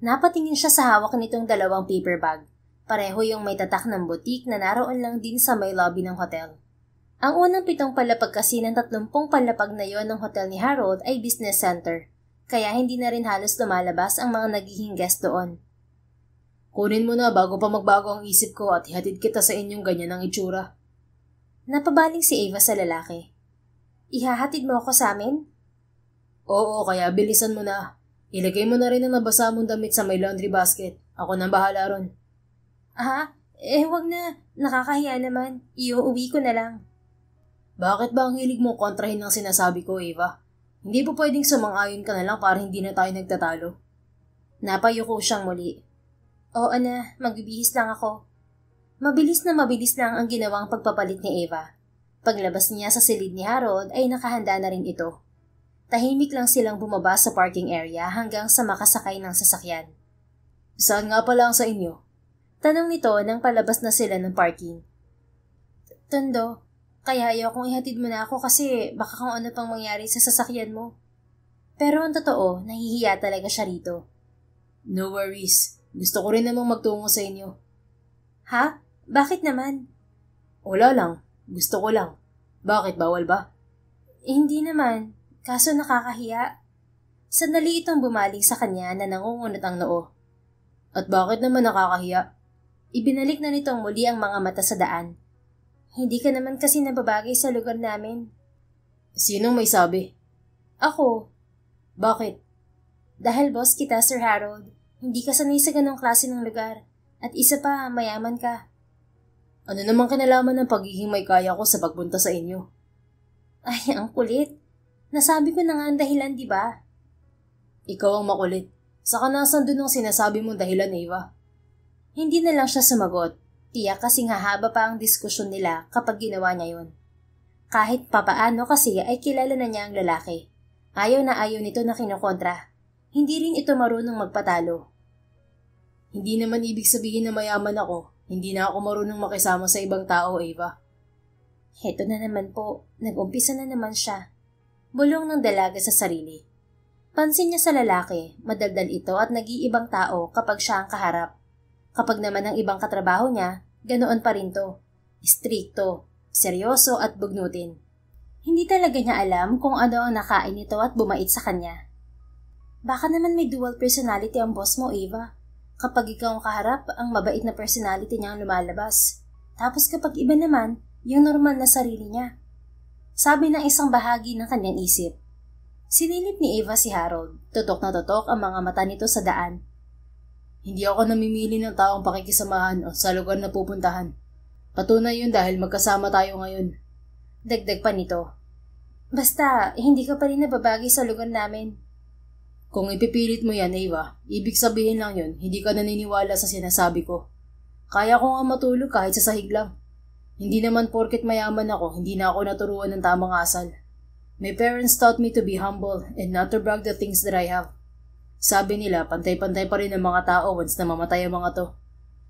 Speaker 2: Napatingin siya sa hawak nitong 2 paper bag. Pareho yung may tatak ng butik na naroon lang din sa may lobby ng hotel. Ang unang 7 palapag kasi ng 30 palapag na yon ng hotel ni Harold ay business center, kaya hindi na rin halos lumalabas ang mga nagiging guest doon.
Speaker 1: Kunin mo na bago pa magbago ang isip ko at ihatid kita sa inyong ganyan ang itsura.
Speaker 2: Napabaling si Ava sa lalaki. Ihahatid mo ako sa amin?
Speaker 1: Oo, kaya bilisan mo na. Ilagay mo na rin ang nabasa mong damit sa may laundry basket. Ako nang bahala ron.
Speaker 2: Wag na. Nakakahiya naman. Iuuwi ko na lang.
Speaker 1: Bakit ba ang hilig mo kontrahin ang sinasabi ko, Ava? Hindi po pwedeng sumang-ayon ka na lang para hindi na tayo nagtatalo?
Speaker 2: Napayuko siyang muli. Oo na, magbibihis lang ako. Mabilis lang ang ginawang pagpapalit ni Ava. Paglabas niya sa silid ni Harold ay nakahanda na rin ito. Tahimik lang silang bumaba sa parking area hanggang sa makasakay ng sasakyan.
Speaker 1: Saan nga pala ang sa inyo?
Speaker 2: Tanong nito nang palabas na sila ng parking. Tondo, kaya ayaw kong ihatid mo na ako kasi baka kung ano pang mangyari sa sasakyan mo. Pero ang totoo, nahihiya talaga siya rito.
Speaker 1: No worries. Gusto ko rin namang magtungo sa inyo.
Speaker 2: Ha? Bakit naman?
Speaker 1: Wala lang. Gusto ko lang. Bakit? Bawal ba?
Speaker 2: Hindi naman. Kaso nakakahiya. Sandali itong bumaling sa kanya na nangungunot ang noo.
Speaker 1: At bakit naman nakakahiya?
Speaker 2: Ibinalik na nitong muli ang mga mata sa daan. Hindi ka naman kasi nababagay sa lugar namin.
Speaker 1: Sinong may sabi?
Speaker 2: Ako.
Speaker 1: Bakit?
Speaker 2: Dahil boss kita, Sir Harold. Hindi ka sanay sa ganong klase ng lugar. At isa pa, mayaman ka.
Speaker 1: Ano namang kinalaman ng pagiging may kaya ko sa pagpunta sa inyo?
Speaker 2: Ay, ang kulit. Nasabi ko na nga ang dahilan, di ba?
Speaker 1: Ikaw ang makulit. Saka nasan dun ang sinasabi mong dahilan, Ava?
Speaker 2: Hindi na lang siya sumagot. Tiyak kasing hahaba pa ang diskusyon nila kapag ginawa niya yun. Kahit papaano kasi ay kilala na niya ang lalaki. Ayaw na ayaw nito na kinukontra. Hindi rin ito marunong magpatalo.
Speaker 1: Hindi naman ibig sabihin na mayaman ako. Hindi na ako marunong makisama sa ibang tao, Ava.
Speaker 2: Heto na naman po. Nag-umpisa na naman siya. Bulong ng dalaga sa sarili. Pansin niya sa lalaki, madaldal ito at nag-iibang tao kapag siya ang kaharap. Kapag naman ang ibang katrabaho niya, ganoon pa rin to. Istrikto, seryoso at bugnutin. Hindi talaga niya alam kung ano ang nakain nito at bumait sa kanya. Baka naman may dual personality ang boss mo, Ava. Kapag ikaw ang kaharap, ang mabait na personality niya ang lumalabas. Tapos kapag iba naman, yung normal na sarili niya. Sabi ng isang bahagi ng kanyang isip. Sinilip ni Ava si Harold. Tutok na tutok ang mga mata nito sa daan.
Speaker 1: Hindi ako namimili ng taong pakikisamahan o sa lugar na pupuntahan. Patunay yun dahil magkasama tayo ngayon.
Speaker 2: Dagdag pa nito. Basta, hindi ka pa rin nababagay sa lugar namin.
Speaker 1: Kung ipipilit mo yan, Ava, ibig sabihin lang yun, hindi ka naniniwala sa sinasabi ko. Kaya ko nga matulog kahit sa sahig lang. Hindi naman porket mayaman ako, hindi na ako naturuan ng tamang asal. My parents taught me to be humble and not to brag the things that I have. Sabi nila, pantay-pantay pa rin ang mga tao once na mamatay ang mga to.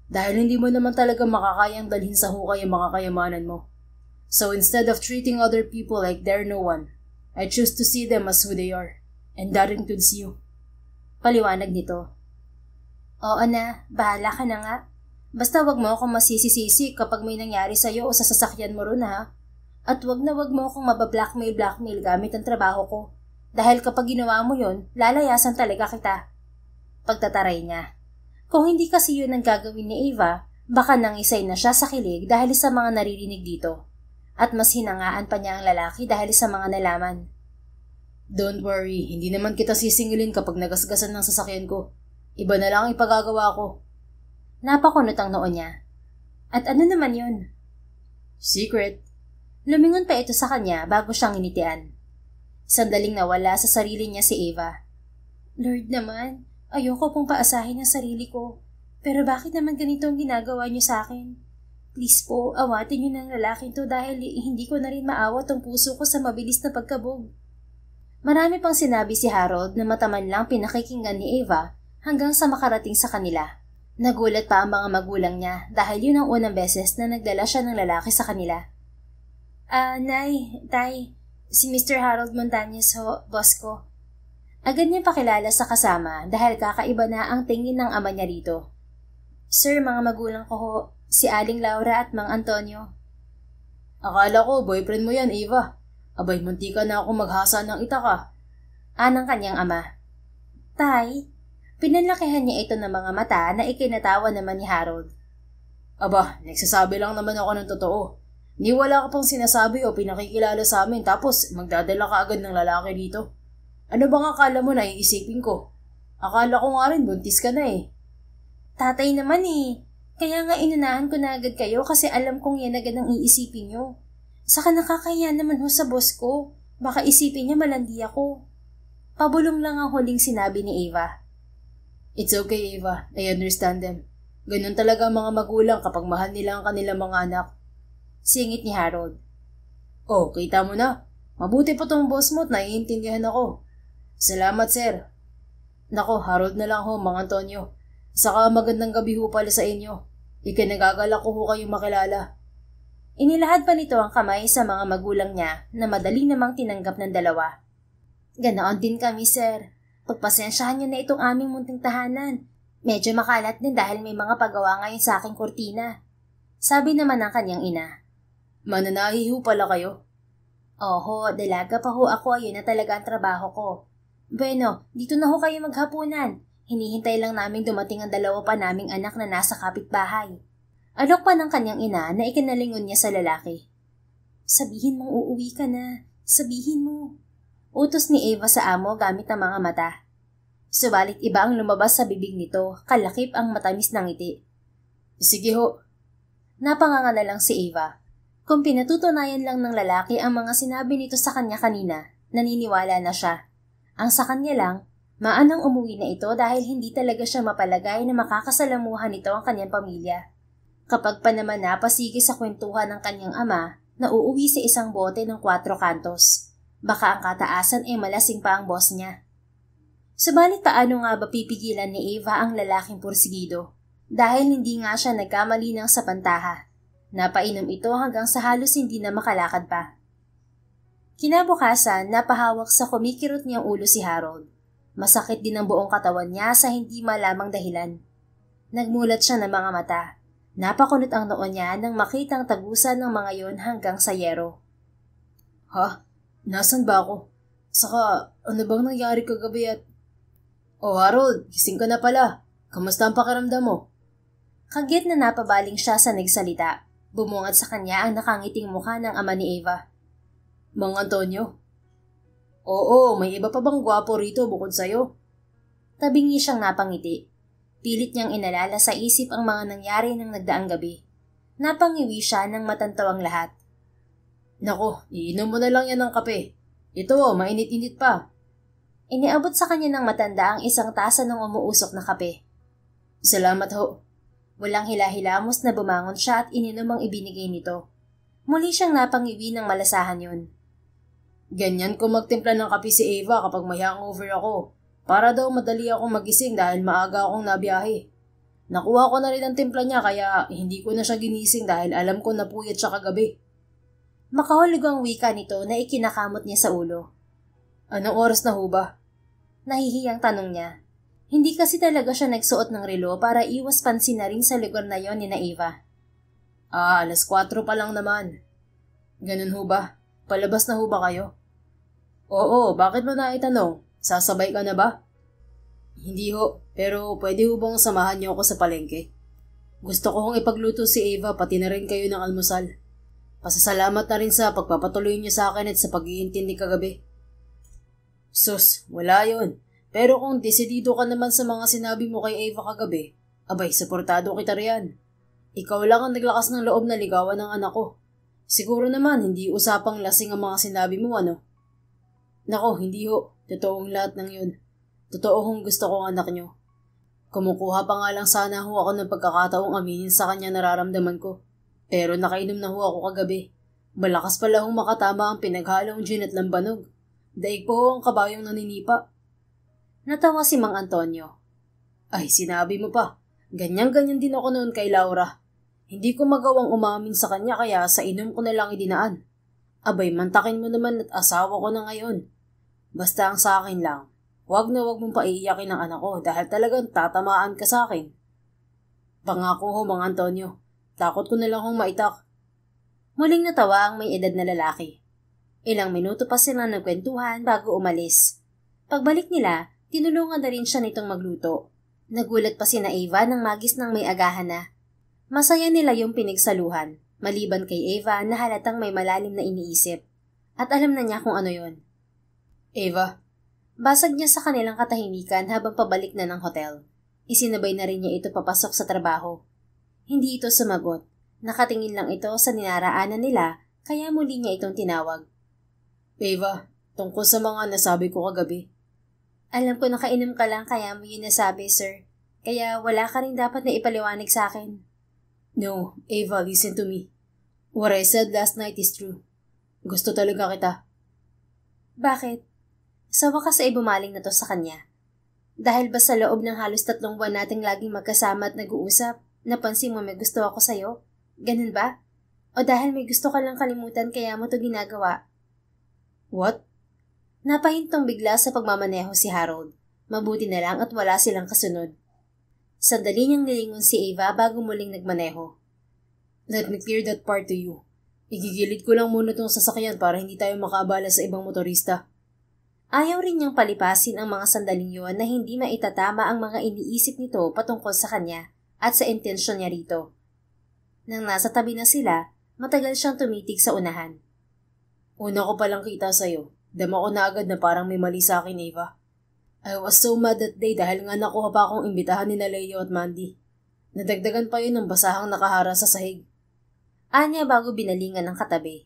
Speaker 1: Dahil hindi mo naman talaga makakayang dalhin sa hukay ang mga kayamanan mo. So instead of treating other people like they're no one, I choose to see them as who they are. And that includes you.
Speaker 2: Paliwanag nito. Oo na, bahala ka na nga. Basta wag mo akong masisisisi kapag may nangyari sa'yo o sa sasakyan mo ron ha. At wag mo akong mabablackmail gamit ang trabaho ko. Dahil kapag ginawa mo yon, lalayasan talaga kita. Pagtataray niya. Kung hindi kasi yun ang gagawin ni Ava, baka nangisay na siya sa kilig dahil sa mga naririnig dito. At mas hinangaan pa niya ang lalaki dahil sa mga nalaman.
Speaker 1: Don't worry, hindi naman kita sisingilin kapag nagasgasan ng sasakyan ko. Iba na lang ang ipagagawa ko.
Speaker 2: Napakunot ang noo niya. At ano naman yun?
Speaker 1: Secret.
Speaker 2: Lumingon pa ito sa kanya bago siyang initian. Sandaling nawala sa sarili niya si Ava. Lord naman, ayoko pong paasahin ang sarili ko. Pero bakit naman ganito ang ginagawa niyo sa akin? Please po, awatin niyo ng lalaking to dahil hindi ko na rin maawat ang puso ko sa mabilis na pagkabog. Marami pang sinabi si Harold na mataman lang pinakikinggan ni Ava hanggang sa makarating sa kanila. Nagulat pa ang mga magulang niya dahil yun ang unang beses na nagdala siya ng lalaki sa kanila. Nay, Tay, si Mr. Harold Montañez ho, boss ko. Agad niya pakilala sa kasama dahil kakaiba na ang tingin ng ama niya rito. Sir, mga magulang ko ho, si Aling Laura at Mang Antonio.
Speaker 1: Akala ko, boyfriend mo yan, Ava. Abay, munti ka na ako maghasa ng itaka.
Speaker 2: Anang kanyang ama. Tay, pinanlakihan niya ito ng mga mata na ikinatawa naman ni Harold.
Speaker 1: Aba, nagsasabi lang naman ako ng totoo. Ni wala ka pang sinasabi o pinakikilala sa amin tapos magdadala ka agad ng lalaki dito. Ano bang akala mo na iisipin ko? Akala ko nga rin buntis ka na eh.
Speaker 2: Tatay naman eh. Kaya nga inunahan ko na agad kayo kasi alam kong yan agad ang iisipin nyo. Saka nakakahiya naman ho sa boss ko. Baka isipin niya malandi ako. Pabulong lang ang huling sinabi ni Ava.
Speaker 1: It's okay, Ava. I understand them. Ganun talaga ang mga magulang kapag mahal nila ang kanilang mga anak.
Speaker 2: Singit ni Harold.
Speaker 1: Oh, kita mo na. Mabuti pa tong boss mo at naiintindihan ako. Salamat, sir. Nako, Harold na lang ho, Mang Antonio. Saka magandang gabi ho pala sa inyo. Ikinagagalak ko ho kayong makilala.
Speaker 2: Inilahad pa nito ang kamay sa mga magulang niya na madali namang tinanggap ng dalawa. Ganoon din kami, sir. Pagpasensyahan niyo na itong aming munting tahanan. Medyo makalat din dahil may mga paggawa ngayon sa aking kurtina. Sabi naman ng kanyang ina.
Speaker 1: Mananahi ho pala kayo?
Speaker 2: Oho, dalaga pa ho ako, ayun na talaga ang trabaho ko. Bueno, dito na ho kayo maghapunan. Hinihintay lang namin dumating ang dalawa pa naming anak na nasa kapitbahay. Alok pa ng kanyang ina na ikinalingon niya sa lalaki. Sabihin mong uuwi ka na. Sabihin mo. Utos ni Ava sa amo gamit ang mga mata. Subalit iba ang lumabas sa bibig nito, kalakip ang matamis ng ngiti.
Speaker 1: Sige ho.
Speaker 2: Napanganga na lang si Ava. Kung pinatutunayan lang ng lalaki ang mga sinabi nito sa kanya kanina, naniniwala na siya. Ang sa kanya lang, maanang umuwi na ito dahil hindi talaga siya mapalagay na makakasalamuhan nito ang kanyang pamilya. Kapag pa naman napasigi sa kwentuhan ng kanyang ama na uuwi sa isang bote ng 4 kantos, baka ang kataasan ay malasing pa ang boss niya. Subalit paano nga ba pipigilan ni Ava ang lalaking pursigido? Dahil hindi nga siya nagkamali ng sa pantaha. Napainom ito hanggang sa halos hindi na makalakad pa. Kinabukasan, napahawak sa kumikirot niyang ulo si Harold. Masakit din ang buong katawan niya sa hindi malamang dahilan. Nagmulat siya ng mga mata. Napakunot ang noo niya nang makitang tagusan ng mga yon hanggang sa yero.
Speaker 1: Ha? Nasaan ba ako? Saka, ano bang nangyari kagabi at... Oh Harold, gising ka na pala. Kamusta ang pakiramdam mo?
Speaker 2: Kagyat na napabaling siya sa nagsalita. Bumungad sa kanya ang nakangiting mukha ng ama ni Ava.
Speaker 1: Mang Antonio? Oo, may iba pa bang gwapo rito bukod sa'yo?
Speaker 2: Tabingi siyang napangiti. Pilit niyang inalala sa isip ang mga nangyari ng nagdaang gabi. Napangiwi siya ng matantawang lahat.
Speaker 1: Nako, iinom mo na lang yan ng kape. Ito, mainit-init pa.
Speaker 2: Iniabot sa kanya ng matanda ang isang tasa ng umuusok na kape.
Speaker 1: Salamat ho.
Speaker 2: Walang hila-hilamos na bumangon siya at ininom ang ibinigay nito. Muli siyang napangiwi ng malasahan yun.
Speaker 1: Ganyan ko magtimpla ng kape si Ava kapag may hangover ako. Para daw madali akong magising dahil maaga akong nabiyahe. Nakuha ko na rin ang timpla niya kaya hindi ko na siya ginising dahil alam ko napuyat siya kagabi.
Speaker 2: Makahulog ang wika nito na ikinakamot niya sa ulo.
Speaker 1: Anong oras na ho ba?
Speaker 2: Nahihiyang tanong niya. Hindi kasi talaga siya nagsuot ng relo para iwas pansin na rin sa lugar na yon ni na Eva.
Speaker 1: 4 pa lang naman. Ganun ho ba? Palabas na ho ba kayo? Oo, bakit mo na itanong? Sasabay ka na ba? Hindi ho, pero pwede ho bang samahan niyo ako sa palengke? Gusto ko hong ipagluto si Eva pati na rin kayo ng almusal. Pasasalamat na rin sa pagpapatuloy niyo sa akin at sa pag-iintindi kagabi. Sus, wala yon. Pero kung desidido ka naman sa mga sinabi mo kay Eva kagabi, abay, suportado kita riyan. Ikaw lang ang naglakas ng loob na ligawan ng anak ko. Siguro naman hindi usapang lasing ang mga sinabi mo, ano? Nako, hindi ho. Totoong lahat ng yun. Totoo hong gusto ko ang anak nyo. Kumukuha pa nga lang sana ho ako ng pagkakataong aminin sa kanya nararamdaman ko. Pero nakainom na ho ako kagabi. Malakas pala hong makatama ang pinaghalong gin at lambanog. Daig po ho ang kabayong naninipa.
Speaker 2: Natawa si Mang Antonio.
Speaker 1: Ay, sinabi mo pa. Ganyan-ganyan din ako noon kay Laura. Hindi ko magawang umamin sa kanya kaya sa inom ko na lang idinaan. Abay, mantakin mo naman at asawa ko na ngayon. Basta ang sa akin lang, wag na wag mong paiiyakin ang anak ko dahil talagang tatamaan ka sa akin. Pangako ho, Mang Antonio. Takot ko na lang hong maitak.
Speaker 2: Muling natawa ang may edad na lalaki. Ilang minuto pa sila nagkwentuhan bago umalis. Pagbalik nila, tinulungan na rin siya nitong magluto. Nagulat pa si na Eva nang magis ng may agahan na. Masaya nila yung pinagsaluhan, maliban kay Eva na halatang may malalim na iniisip. At alam na niya kung ano yon.
Speaker 1: Eva.
Speaker 2: Basag niya sa kanilang katahimikan habang pabalik na ng hotel. Isinabay na rin niya ito papasok sa trabaho. Hindi ito sumagot. Nakatingin lang ito sa ninaraanan nila kaya muli niya itong tinawag.
Speaker 1: Eva, tungkol sa mga nasabi ko kagabi.
Speaker 2: Alam ko nakainom ka lang kaya mo yun nasabi, sir. Kaya wala ka rin dapat na ipaliwanag sa akin.
Speaker 1: No, Eva, listen to me. What I said last night is true. Gusto talaga kita.
Speaker 2: Bakit? Sa wakas ay bumaling na to sa kanya. Dahil ba sa loob ng halos 3 buwan nating laging magkasama at nag-uusap, napansin mo may gusto ako sa'yo? Ganun ba? O dahil may gusto ka lang kalimutan kaya mo to ginagawa?
Speaker 1: What?
Speaker 2: Napahintong bigla sa pagmamaneho si Harold. Mabuti na lang at wala silang kasunod. Sandali niyang nilingon si Eva bago muling nagmaneho.
Speaker 1: Let me clear that part to you. Igigilid ko lang muna tong sasakyan para hindi tayo makaabala sa ibang motorista.
Speaker 2: Ayaw rin niyang palipasin ang mga sandaling yun na hindi maitatama ang mga iniisip nito patungkol sa kanya at sa intensyon niya rito. Nang nasa tabi na sila, matagal siyang tumitig sa unahan.
Speaker 1: Una ko palang kita sa'yo. Dama ko na agad na parang may mali sa akin, Eva. I was so mad that day dahil nga nakuha pa akong imbitahan ni Leo at Mandy. Nadagdagan pa yun ng basahang nakahara sa sahig.
Speaker 2: Anya bago binalingan ng katabi.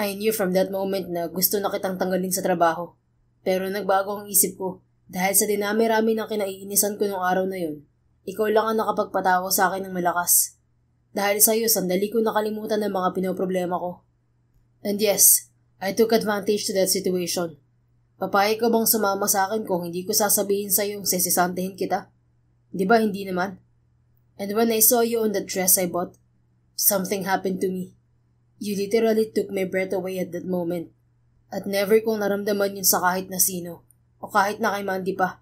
Speaker 1: I knew from that moment na gusto na kitang tanggalin sa trabaho. Pero nagbago ang isip ko dahil sa dinami-rami ng kinaiinisan ko nung araw na yun. Ikaw lang ang nakapagpatawa sa akin ng malakas. Dahil sa'yo, sandali ko nakalimutan ng mga pinoproblema ko. And yes, I took advantage to that situation. Papayag ka bang sumama sa akin kung hindi ko sasabihin sa'yo sesisantehin kita? Di ba hindi naman? And when I saw you on that dress I bought, something happened to me. You literally took my breath away at that moment. At never kong naramdaman yun sa kahit na sino, o kahit na kay Mandy pa.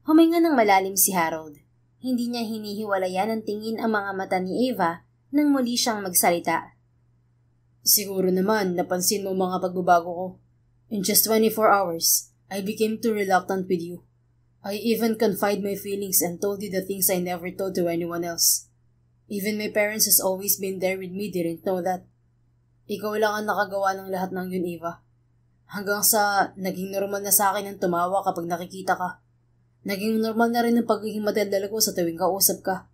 Speaker 2: Huminga ng malalim si Harold. Hindi niya hinihiwalayan ng tingin ang mga mata ni Eva nang muli siyang magsalita.
Speaker 1: Siguro naman napansin mo mga pagbabago ko. In just 24 hours, I became too reluctant with you. I even confided my feelings and told you the things I never told to anyone else. Even my parents has always been there with me didn't know that. Ikaw lang ang nakagawa ng lahat ng yun, Eva. Hanggang sa naging normal na sa akin ang tumawa kapag nakikita ka. Naging normal na rin ang pagiging madaldal ko sa tuwing kausap ka.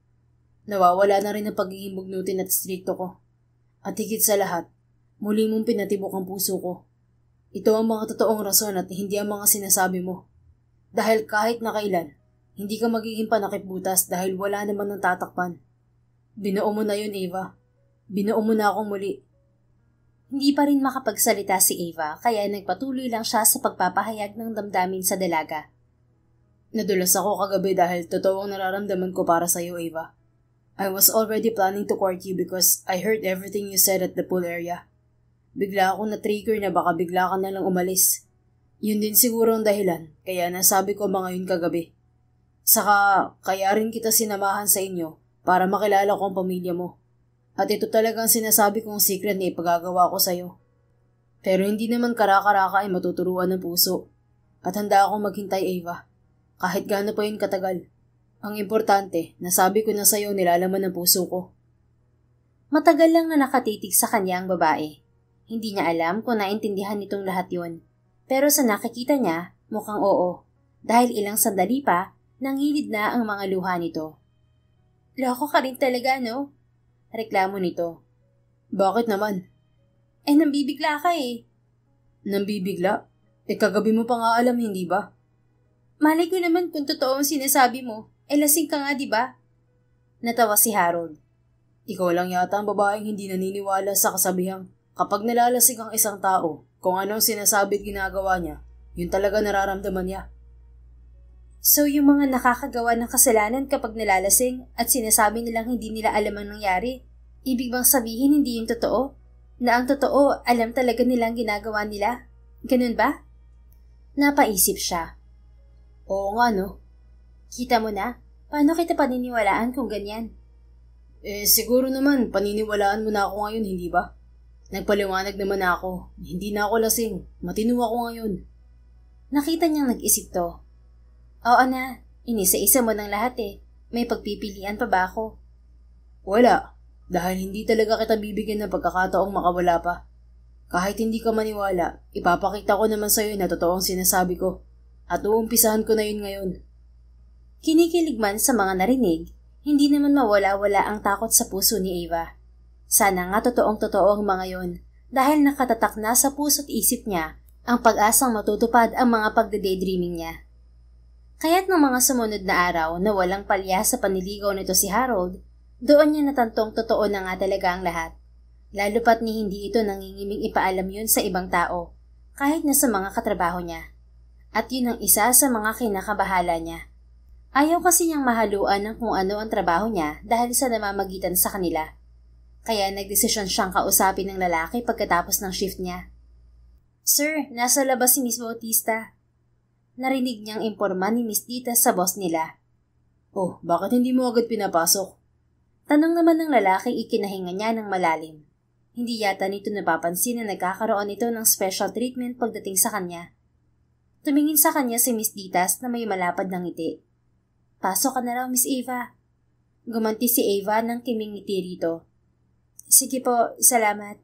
Speaker 1: Nawawala na rin ang pagiging bugnutin at stricto ko. At higit sa lahat, muli mong pinatibok ang puso ko. Ito ang mga totoong rason at hindi ang mga sinasabi mo. Dahil kahit na kailan, hindi ka magiging panakipbutas dahil wala naman ng tatakpan. Binuo mo na yun, Eva. Binuo mo na akong muli.
Speaker 2: Hindi pa rin makapagsalita si Eva kaya nagpatuloy lang siya sa pagpapahayag ng damdamin sa dalaga.
Speaker 1: Nadulas ako kagabi dahil totoo ang nararamdaman ko para sa iyo, Eva. I was already planning to court you because I heard everything you said at the pool area. Bigla akong na-trigger na baka bigla ka na lang umalis. Yun din siguro ang dahilan, kaya nasabi ko mga yun kagabi. Saka, kaya rin kita sinamahan sa inyo para makilala ko ang pamilya mo. At ito talagang sinasabi kong secret na ipagagawa ko sa'yo. Pero hindi naman karakaraka ay matuturuan ng puso. At handa akong maghintay, Ava. Kahit gaano pa yun katagal. Ang importante, nasabi ko na sa'yo nilalaman ng puso ko.
Speaker 2: Matagal lang na nakatitig sa kanya ang babae. Hindi niya alam kung naintindihan nitong lahat yon. Pero sa nakikita niya, mukhang oo. Dahil ilang sandali pa, nangilid na ang mga luha nito. Loko ka rin talaga, no? Reklamo nito.
Speaker 1: Bakit naman?
Speaker 2: Nambibigla ka eh.
Speaker 1: Nambibigla? Kagabi mo pa nga alam, hindi ba?
Speaker 2: Malay ko naman kung totoo ang sinasabi mo. Lasing ka nga, di ba? Natawa si Harold.
Speaker 1: Ikaw lang yata ang babaeng hindi naniniwala sa kasabihang kapag nalalasing ang isang tao, kung anong sinasabi at ginagawa niya, yun talaga nararamdaman niya.
Speaker 2: So yung mga nakakagawa ng kasalanan kapag nalalasing at sinasabi nilang hindi nila alam ang nangyari, ibig bang sabihin hindi yung totoo? Na ang totoo, alam talaga nilang ginagawa nila? Ganun ba? Napaisip siya.
Speaker 1: Oo nga, no?
Speaker 2: Kita mo na? Paano kita paniniwalaan kung ganyan?
Speaker 1: Siguro naman, paniniwalaan mo na ako ngayon, hindi ba? Nagpaliwanag naman ako. Hindi na ako lasing. Matino ako ngayon.
Speaker 2: Nakita niyang nag-isip to. Oo na, inisa-isa mo ng lahat eh. May pagpipilian pa ba ako?
Speaker 1: Wala. Dahil hindi talaga kita bibigyan ng pagkakataong makawala pa. Kahit hindi ka maniwala, ipapakita ko naman sa'yo na totoo ang sinasabi ko. At uumpisahan ko na yun ngayon.
Speaker 2: Kinikilig man sa mga narinig, hindi naman mawala-wala ang takot sa puso ni Ava. Sana nga totoong-totoo ang mga yon, dahil nakatatak na sa puso't isip niya ang pag-asang matutupad ang mga pagde-daydreaming niya. Kaya't ng mga sumunod na araw na walang palya sa paniligaw nito si Harold, doon niya natantong totoo na nga talaga ang lahat. Lalo pat ni hindi ito nangingiming ipaalam yun sa ibang tao, kahit na sa mga katrabaho niya. At yun ang isa sa mga kinakabahala niya. Ayaw kasi niyang mahaluan ng kung ano ang trabaho niya dahil sa namamagitan sa kanila. Kaya nagdesisyon siyang kausapin ng lalaki pagkatapos ng shift niya. Sir, nasa labas si Miss Bautista. Narinig niyang imporma ni Miss Dita sa boss nila.
Speaker 1: Oh, bakit hindi mo agad pinapasok?
Speaker 2: Tanong naman ng lalaki, ikinahinga niya ng malalim. Hindi yata nito napapansin na nagkakaroon ito ng special treatment pagdating sa kanya. Tumingin sa kanya si Miss Ditas na may malapad ng ngiti. Pasok ka na raw, Miss Ava. Gumanti si Ava ng kiming ngiti rito. Sige po, salamat.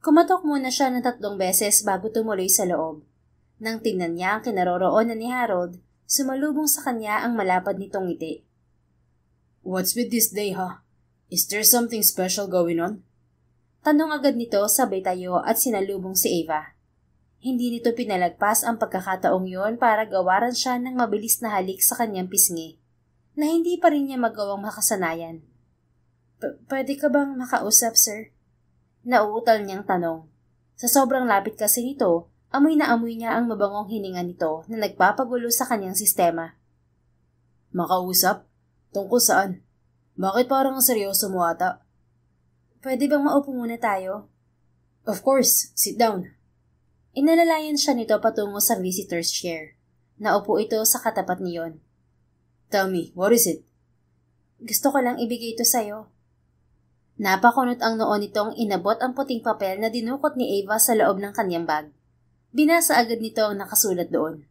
Speaker 2: Kumatok muna siya ng 3 beses bago tumuloy sa loob. Nang tingnan niya ang kinaroroonan ni Harold, sumalubong sa kanya ang malapad nitong ngiti.
Speaker 1: What's with this day, ha? Is there something special going on?
Speaker 2: Tanong agad nito sabay tayo at sinalubong si Ava. Hindi nito pinalagpas ang pagkakataong yon para gawaran siya ng mabilis na halik sa kanyang pisngi, na hindi pa rin niya magawang makasanayan. Pwede ka bang makausap, sir? Nauutal niyang tanong. Sa sobrang lapit kasi nito, amoy na amoy niya ang mabangong hininga nito na nagpapagulo sa kanyang sistema.
Speaker 1: Makausap? Tungkol saan? Bakit parang seryoso mo ata?
Speaker 2: Pwede bang maupo muna tayo?
Speaker 1: Of course, sit down.
Speaker 2: Inalalayan siya nito patungo sa visitor's chair. Naupo ito sa katapat niyon.
Speaker 1: Tell me, what is it?
Speaker 2: Gusto ko lang ibigay ito sa'yo. Napakunot ang noo nitong inabot ang puting papel na dinukot ni Ava sa loob ng kanyang bag. Binasa agad nito ang nakasulat doon.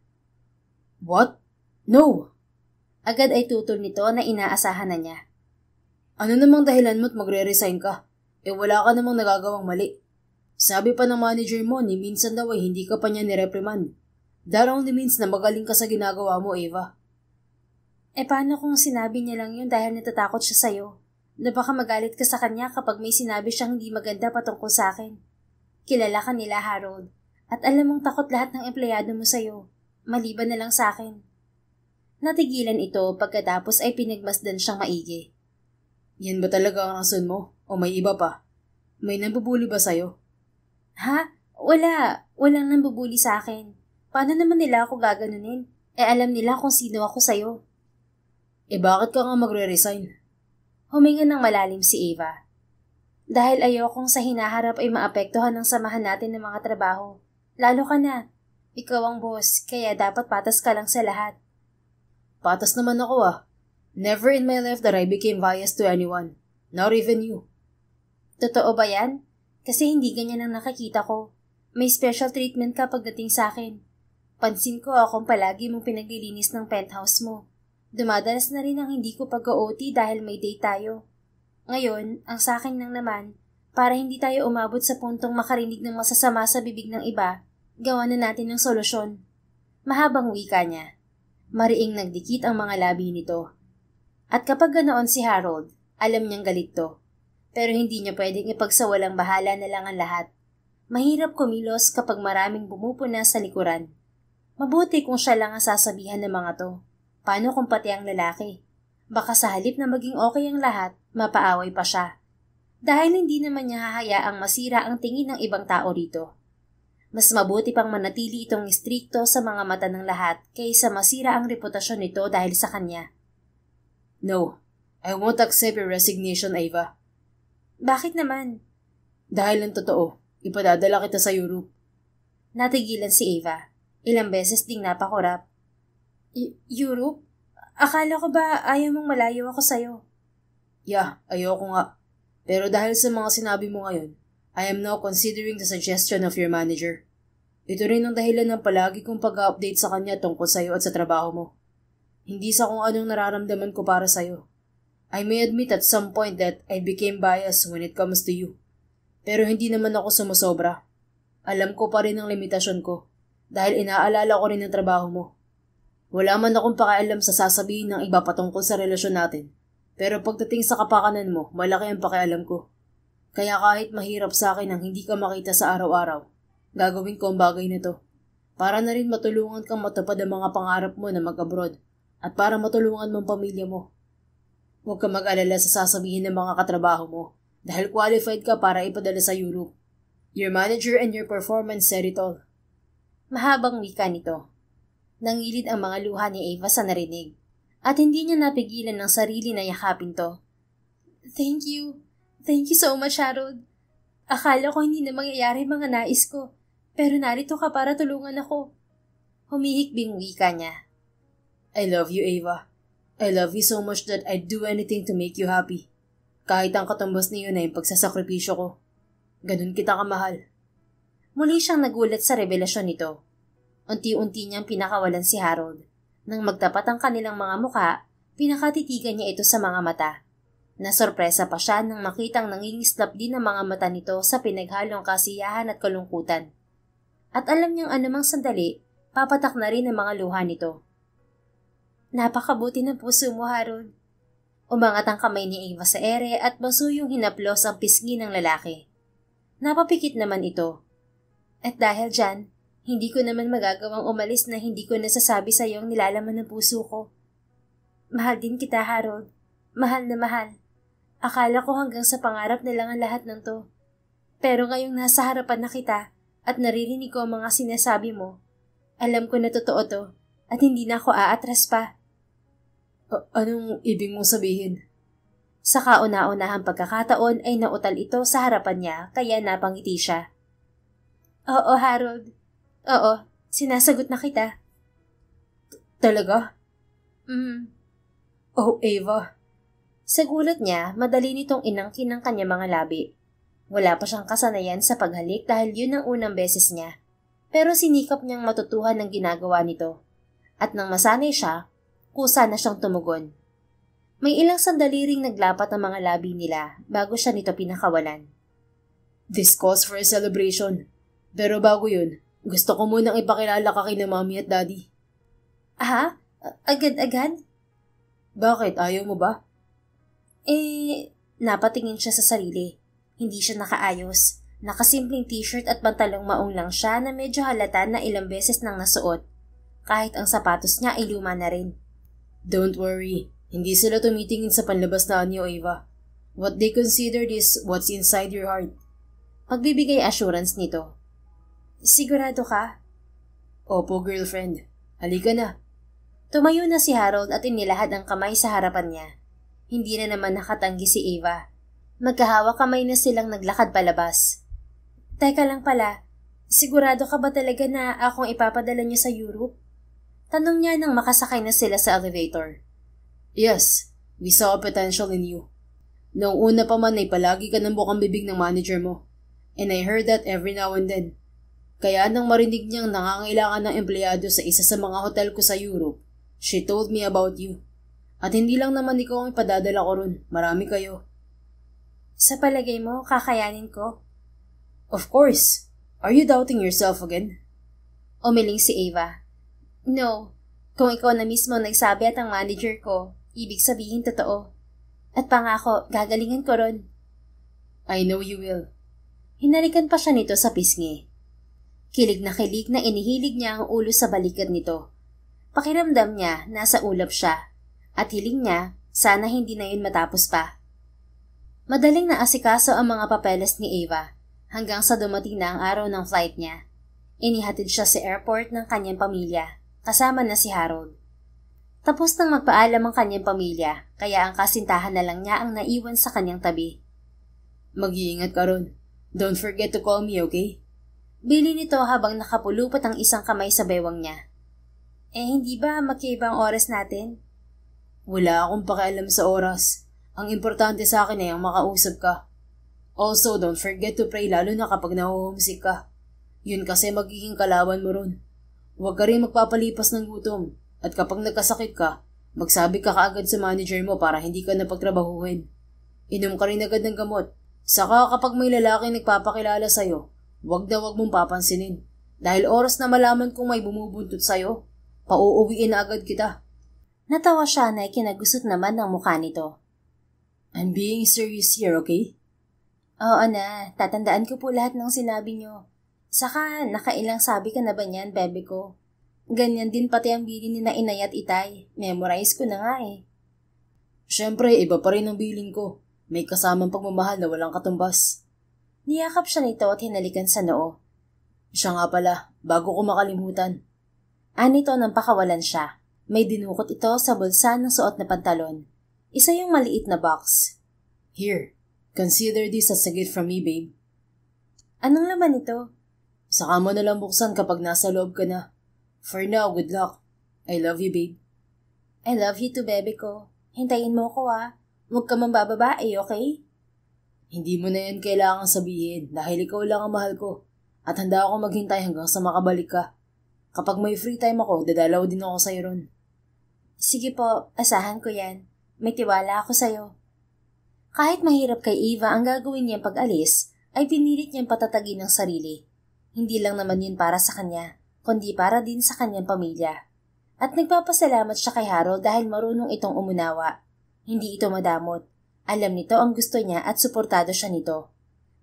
Speaker 1: What? No!
Speaker 2: Agad ay tutol nito na inaasahan na niya.
Speaker 1: Ano namang dahilan mo't magre-resign ka? Wala ka namang nagagawang mali. Sabi pa ng manager mo ni minsan daw ay hindi ka pa niya nireprimand. That only means na magaling ka sa ginagawa mo, Ava.
Speaker 2: Paano kung sinabi niya lang yun dahil natatakot siya sa'yo? Na baka magalit ka sa kanya kapag may sinabi siyang hindi maganda patungkol sa akin. Kilala ka nila, Harold. At alam mong takot lahat ng empleyado mo sa'yo. Maliban na lang sa akin. Natigilan ito pagkatapos ay pinagmasdan siyang maigi.
Speaker 1: Yan ba talaga ang rason mo? O may iba pa? May nambubuli ba sa'yo?
Speaker 2: Ha? Wala. Walang nambubuli sa akin. Paano naman nila ako gaganunin? Alam nila kung sino ako sa'yo.
Speaker 1: Bakit ka nga magre-resign?
Speaker 2: Huminga ng malalim si Eva. Dahil ayokong sa hinaharap ay maapektuhan ng samahan natin ng mga trabaho. Lalo ka na. Ikaw ang boss, kaya dapat patas ka lang sa lahat.
Speaker 1: Patas naman ako. Never in my life that I became biased to anyone. Not even you.
Speaker 2: Totoo ba yan? Kasi hindi ganyan ang nakikita ko. May special treatment ka pagdating sa akin. Pansin ko akong palagi mong pinaglilinis ng penthouse mo. Dumadalas na rin ang hindi ko pag-OT dahil may date tayo. Ngayon, ang sa akin lang naman, para hindi tayo umabot sa puntong makarinig ng masasama sa bibig ng iba, gawa na natin ng solusyon. Mahabang wika niya. Mariing nagdikit ang mga labi nito. At kapag ganoon si Harold, alam niyang galit to. Pero hindi niya pwedeng ipagsawalang bahala na lang ang lahat. Mahirap kumilos kapag maraming bumupuna sa likuran. Mabuti kung siya lang ang sasabihan ng mga to. Paano kung pati ang lalaki? Baka sa halip na maging okay ang lahat, mapaaway pa siya. Dahil hindi naman niya hahayaang masira ang tingin ng ibang tao rito. Mas mabuti pang manatili itong istrikto sa mga mata ng lahat kaysa masira ang reputasyon nito dahil sa kanya.
Speaker 1: No, I won't accept your resignation, Eva.
Speaker 2: Bakit naman?
Speaker 1: Dahil ang totoo, ipadadala kita sa Europe.
Speaker 2: Natigilan si Eva. Ilang beses ding napakurap. Europe? Akala ko ba ayaw mong malayo ako sa'yo?
Speaker 1: Yeah, ayoko nga. Pero dahil sa mga sinabi mo ngayon, I am now considering the suggestion of your manager. Ito rin ang dahilan ng palagi kong pag-update sa kanya tungkol sa'yo at sa trabaho mo. Hindi sa kung anong nararamdaman ko para sa'yo. I may admit at some point that I became biased when it comes to you. Pero hindi naman ako sumusobra. Alam ko pa rin ang limitasyon ko dahil inaalala ko rin ang trabaho mo. Wala man akong pakialam sa sasabihin ng iba patungkol sa relasyon natin. Pero pagdating sa kapakanan mo, malaki ang pakialam ko. Kaya kahit mahirap sa akin ang hindi ka makita sa araw-araw, gagawin ko ang bagay na to. Para na rin matulungan kang matupad ang mga pangarap mo na mag-abroad at para matulungan mong pamilya mo. Huwag ka mag-alala sa sasabihin ng mga katrabaho mo dahil qualified ka para ipadala sa Europe. Your manager and your performance said it all.
Speaker 2: Mahabang wika nito. Nangilid ang mga luha ni Eva sa narinig at hindi niya napigilan ng sarili na yakapin to. Thank you. Thank you so much, Harold. Akala ko hindi na mangyayari mga nais ko, pero narito ka para tulungan ako. Humihikbing wika niya.
Speaker 1: I love you, Eva. I love you so much that I'd do anything to make you happy. Kahit ang katumbas niyo na yung pagsasakripisyo ko. Ganun kita kamahal.
Speaker 2: Muli siyang nagulat sa revelasyon nito. Unti-unti niyang pinakawalan si Harold. Nang magtapat ang kanilang mga muka, pinakatitigan niya ito sa mga mata. Nasorpresa pa siya nang makitang nangingislap din ang mga mata nito sa pinaghalong kasiyahan at kalungkutan. At alam niyang anumang sandali, papatak na rin ang mga luha nito. Napakabuti ng puso mo, Harold. Umangat ang kamay ni Eva sa ere at basuyong hinaplos ang pisngi ng lalaki. Napapikit naman ito. At dahil dyan, hindi ko naman magagawang umalis na hindi ko nasasabi sa iyong nilalaman ng puso ko. Mahal din kita, Harold. Mahal na mahal. Akala ko hanggang sa pangarap na lang ang lahat ng to. Pero ngayong nasa harapan na kita at naririnig ko ang mga sinasabi mo, alam ko na totoo to at hindi na ako aatras pa.
Speaker 1: Anong ibig mong sabihin?
Speaker 2: Sa kauna-unahang pagkakataon ay nautal ito sa harapan niya kaya napangiti siya. Oo, Harold. Oo, sinasagot na kita.
Speaker 1: Talaga? Oh, Eva.
Speaker 2: Sa gulat niya, madali nitong inangkin ng kanya mga labi. Wala pa siyang kasanayan sa paghalik dahil yun ang unang beses niya. Pero sinikap niyang matutuhan ng ginagawa nito. At nang masanay siya, kusa na siyang tumugon. May ilang sandali ring naglapat ang mga labi nila bago siya nito pinakawalan.
Speaker 1: This calls for a celebration. Pero bago yun, gusto ko munang ipakilala ka kina Mami at Daddy.
Speaker 2: Aha? Agad-agad?
Speaker 1: Bakit? Ayaw mo ba?
Speaker 2: Napatingin siya sa sarili. Hindi siya nakaayos. Nakasimpleng t-shirt at pantalong maong lang siya na medyo halata na ilang beses nang nasuot. Kahit ang sapatos niya ay luma na rin.
Speaker 1: Don't worry. Hindi sila tumitingin sa panlabas na anyo, Eva. What they considered is what's inside your heart.
Speaker 2: Magbibigay assurance nito. Sigurado ka?
Speaker 1: Opo, girlfriend. Halika na.
Speaker 2: Tumayo na si Harold at inilahad ang kamay sa harapan niya. Hindi na naman nakatanggi si Ava. Magkahawak kamay na silang naglakad palabas. Teka lang pala, sigurado ka ba talaga na akong ipapadala niyo sa Europe? Tanong niya nang makasakay na sila sa elevator.
Speaker 1: Yes, we saw a potential in you. Noong una pa man ay palagi ka ng bukang bibig ng manager mo. And I heard that every now and then. Kaya nang marinig niyang nangangailangan ng empleyado sa isa sa mga hotel ko sa Europe, she told me about you. At hindi lang naman ikaw ang ipadadala ko ron, marami kayo.
Speaker 2: Sa palagay mo, kakayanin ko?
Speaker 1: Of course. Are you doubting yourself again?
Speaker 2: Umiling si Ava. No, kung ikaw na mismo nagsabi at ang manager ko, ibig sabihin totoo. At pangako, gagalingan ko ron.
Speaker 1: I know you will.
Speaker 2: Hinalikan pa siya nito sa pisngi. Kilig na inihilig niya ang ulo sa balikat nito. Pakiramdam niya nasa ulap siya. At hiling niya, sana hindi na yun matapos pa. Madaling naasikaso ang mga papeles ni Ava hanggang sa dumating na ang araw ng flight niya. Inihatid siya sa airport ng kanyang pamilya, kasama na si Harold. Tapos nang magpaalam ang kanyang pamilya, kaya ang kasintahan na lang niya ang naiwan sa kanyang tabi.
Speaker 1: Mag-iingat ka ron. Don't forget to call me, okay?
Speaker 2: Bili nito habang nakapulupot ang isang kamay sa bewang niya. Hindi ba magkaibang oras natin?
Speaker 1: Wala akong pakialam sa oras. Ang importante sa akin ay ang makausap ka. Also, don't forget to pray lalo na kapag nahuhumsik ka. Yun kasi magiging kalaban mo ron. Huwag ka rin magpapalipas ng gutom. At kapag nagkasakit ka, magsabi ka kaagad sa manager mo para hindi ka napagtrabahuhin. Inom ka rin agad ng gamot. Saka kapag may lalaki nagpapakilala sa'yo, huwag mong papansinin. Dahil oras na malaman kung may bumubuntot sa'yo, pauuwiin na agad kita.
Speaker 2: Natawa siya na ikinagusot naman ng mukha nito.
Speaker 1: I'm being serious here, okay?
Speaker 2: Oo na, tatandaan ko po lahat ng sinabi niyo. Saka, nakailang sabi ka na ba niyan, bebe ko? Ganyan din pati ang bilin ni na Inay at Itay. Memorize ko na nga eh.
Speaker 1: Siyempre, iba pa rin ang bilin ko. May kasamang pagmamahal na walang katumbas.
Speaker 2: Niyakap siya nito at hinalikan sa noo.
Speaker 1: Siya nga pala, bago ko makalimutan.
Speaker 2: Anito nang pakawalan siya. May dinukot ito sa bulsa ng suot na pantalon. Isa yung maliit na box.
Speaker 1: Here, consider this as a gift from me, babe.
Speaker 2: Anong laman ito?
Speaker 1: Saka mo na lang buksan kapag nasa loob ka na. For now, good luck. I love you, babe.
Speaker 2: I love you too, bebe ko. Hintayin mo ko Huwag ka mambababae, okay?
Speaker 1: Hindi mo na yan kailangang sabihin dahil ikaw lang ang mahal ko. At handa ako maghintay hanggang sa makabalik ka. Kapag may free time ako, dadalaw din ako sa'yo ron.
Speaker 2: Sige po, asahan ko yan. May tiwala ako sa'yo. Kahit mahirap kay Eva ang gagawin niyang pag-alis, ay pinilit niyang patatagin ng sarili. Hindi lang naman yun para sa kanya, kundi para din sa kanyang pamilya. At nagpapasalamat siya kay Harold dahil marunong itong umunawa. Hindi ito madamot. Alam nito ang gusto niya at suportado siya nito.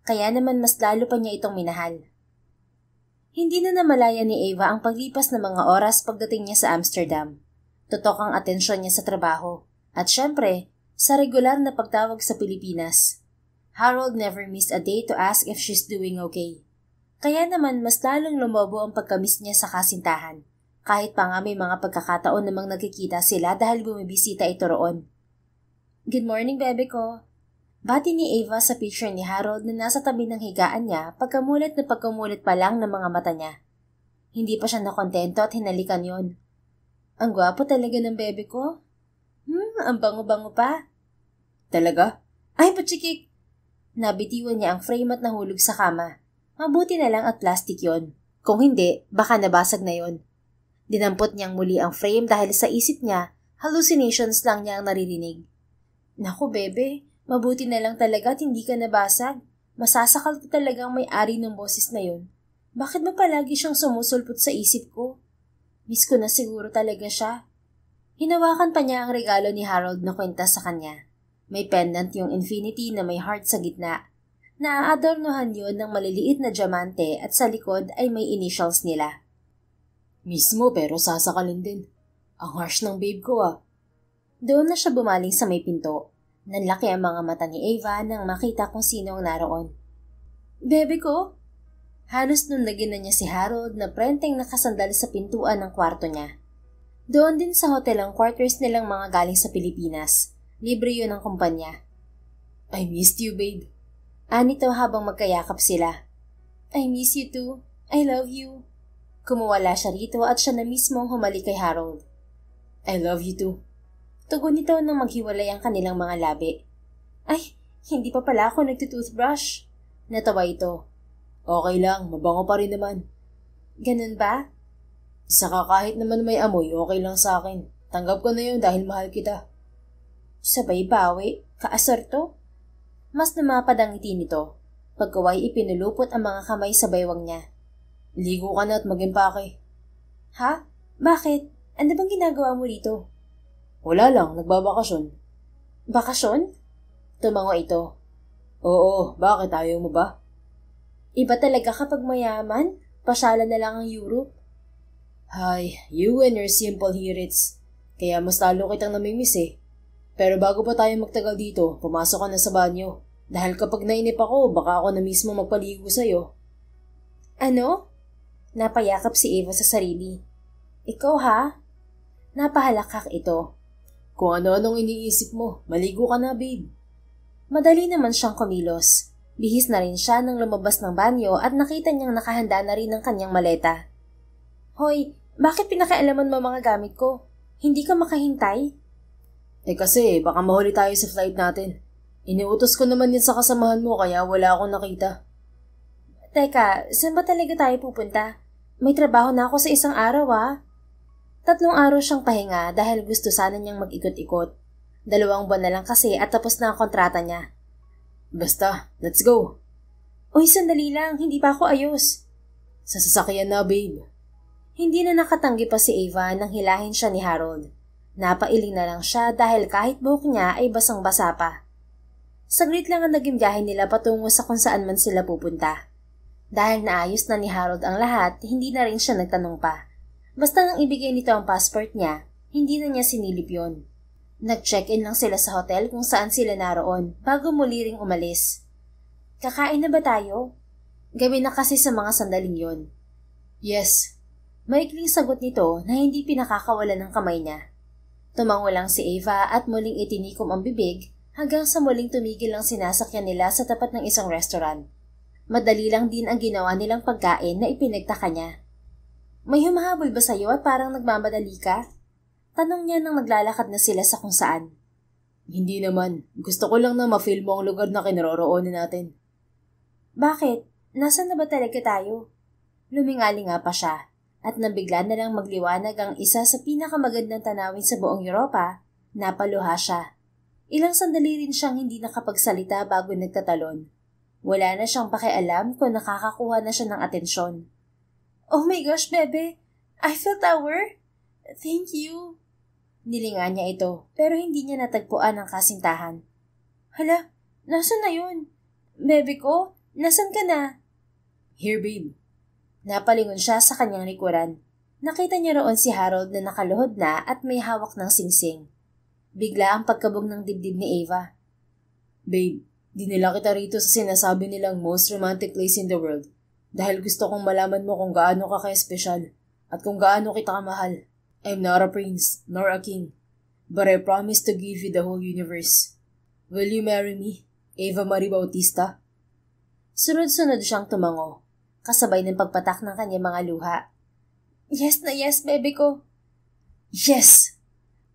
Speaker 2: Kaya naman mas lalo pa niya itong minahal. Hindi na namalaya ni Eva ang paglipas ng mga oras pagdating niya sa Amsterdam. Tutok ang atensyon niya sa trabaho. At syempre, sa regular na pagtawag sa Pilipinas. Harold never missed a day to ask if she's doing okay. Kaya naman mas lalong lumobo ang pagkamiss niya sa kasintahan. Kahit pa nga may mga pagkakataon namang nagkikita sila dahil bumibisita ito roon. Good morning, bebe ko. Bati ni Eva sa picture ni Harold na nasa tabi ng higaan niya pagkamulat na pagkamulat pa lang ng mga mata niya. Hindi pa siya nakontento at hinalikan yon. Ang gwapo talaga ng bebe ko. Ang bango-bango pa.
Speaker 1: Talaga?
Speaker 2: Ay, patsikik! Nabitiwan niya ang frame at nahulog sa kama. Mabuti na lang at plastic yon. Kung hindi, baka nabasag na yon. Dinampot niyang muli ang frame dahil sa isip niya, hallucinations lang niya ang naririnig. Naku, bebe, mabuti na lang talaga at hindi ka nabasag. Masasakal ko talagang may-ari ng boses na yon. Bakit ba palagi siyang sumusulpot sa isip ko? Miss ko na siguro talaga siya. Hinawakan pa niya ang regalo ni Harold na kwenta sa kanya. May pendant yung infinity na may heart sa gitna. Naaadornohan yun ng maliliit na diamante at sa likod ay may initials nila.
Speaker 1: Mismo pero sasakalin din. Ang harsh ng babe ko
Speaker 2: Doon na siya bumaling sa may pinto. Nanlaki ang mga mata ni Eva nang makita kung sino ang naroon. Bebe ko? Halos nunlagin na niya si Harold na prenteng nakasandal sa pintuan ng kwarto niya. Doon din sa hotel ang quarters nilang mga galing sa Pilipinas. Libre yun ng kumpanya.
Speaker 1: I missed you, babe.
Speaker 2: Anito habang magkayakap sila. I miss you too. I love you. Kumuwala siya rito at siya na mismong humalik kay Harold.
Speaker 1: I love you too.
Speaker 2: Tugon nito nang maghiwalay ang kanilang mga labi. Ay, hindi pa pala ako nagtutoothbrush. Natawa ito.
Speaker 1: Okay lang, mabango pa rin naman.
Speaker 2: Ganun ba?
Speaker 1: Saka kahit naman may amoy, okay lang sa akin. Tanggap ko na yun dahil mahal kita.
Speaker 2: Sabay bawi, kaasorto. Mas lumapad ang ngiti nito. Pagkaway ipinulupot ang mga kamay sa baywang niya.
Speaker 1: Ligo ka na at mag-impake.
Speaker 2: Ha? Bakit? Ano bang ginagawa mo rito?
Speaker 1: Wala lang, nagbabakasyon.
Speaker 2: Bakasyon? Tumango ito.
Speaker 1: Oo, bakit ayaw mo ba?
Speaker 2: Iba talaga kapag mayaman, pasyalan na lang ang Europe.
Speaker 1: Hay, you and your simple hirits. Kaya mas talo kitang namimiss eh. Pero bago pa tayo magtagal dito, pumasok ka na sa banyo. Dahil kapag nainip ako, baka ako na mismo magpaligo sa'yo.
Speaker 2: Ano? Napayakap si Eva sa sarili. Ikaw ha? Napahalakak ito.
Speaker 1: Kung ano-anong iniisip mo, maligo ka na, babe.
Speaker 2: Madali naman siyang kumilos. Bihis na rin siya nang lumabas ng banyo at nakita niyang nakahanda na rin ang kanyang maleta. Hoy, bakit pinakialaman mo mga gamit ko? Hindi ka makahintay?
Speaker 1: Kasi baka mahuli tayo sa flight natin. Iniutos ko naman yan sa kasamahan mo kaya wala akong nakita.
Speaker 2: Teka, saan ba talaga tayo pupunta? May trabaho na ako sa isang araw 3 araw siyang pahinga dahil gusto sana niyang mag-ikot-ikot. 2 buwan na lang kasi at tapos na ang kontrata niya.
Speaker 1: Basta, let's go.
Speaker 2: Uy, sandali lang, hindi pa ako ayos.
Speaker 1: Sa sasakyan na, babe.
Speaker 2: Hindi na nakatanggi pa si Eva nang hilahin siya ni Harold. Napailing na lang siya dahil kahit buhok niya ay basang-basa pa. Saglit lang ang naging biyahe nila patungo sa kung saan man sila pupunta. Dahil naayos na ni Harold ang lahat, hindi na rin siya nagtanong pa. Basta nang ibigay nito ang passport niya, hindi na niya sinilip yon. Nag-check-in lang sila sa hotel kung saan sila naroon bago muli ring umalis. Kakain na ba tayo? Gabi na kasi sa mga sandaling yon.
Speaker 1: Yes.
Speaker 2: Maikling sagot nito na hindi pinakakawalan ng kamay niya. Tumango lang si Eva at muling itinikom ang bibig hanggang sa muling tumigil ang sinasakyan nila sa tapat ng isang restaurant. Madali lang din ang ginawa nilang pagkain na ipinagtaka niya. May humahabol ba sa'yo at parang nagmamadali ka? Tanong niya nang naglalakad na sila sa kung saan.
Speaker 1: Hindi naman. Gusto ko lang na ma-feel mo ang lugar na kinaroroonan natin.
Speaker 2: Bakit? Nasaan na ba talaga tayo? Lumingali nga pa siya at nabigla na lang magliwanag ang isa sa pinakamagandang tanawin sa buong Europa. Napaluha siya. Ilang sandali rin siyang hindi nakapagsalita bago nagtatalon. Wala na siyang pakialam kung nakakakuha na siya ng atensyon. Oh my gosh, bebe! Eiffel Tower? Thank you! Nilinga niya ito, pero hindi niya natagpuan ang kasintahan. Hala, nasan na yun? Bebe ko, nasan ka na?
Speaker 1: Here, babe.
Speaker 2: Napalingon siya sa kanyang likuran. Nakita niya roon si Harold na nakaluhod na at may hawak ng singsing. Bigla ang pagkabog ng dibdib ni Eva.
Speaker 1: Babe, dinala kita rito sa sinasabi nilang most romantic place in the world dahil gusto kong malaman mo kung gaano ka ka-espesyal at kung gaano kita kamahal. I'm not a prince, nor a king, but I promise to give you the whole universe. Will you marry me, Eva Marie Bautista?
Speaker 2: Sunod-sunod siyang tumango, kasabay ng pagpatak ng kanyang mga luha. Yes na yes, bebe ko. Yes!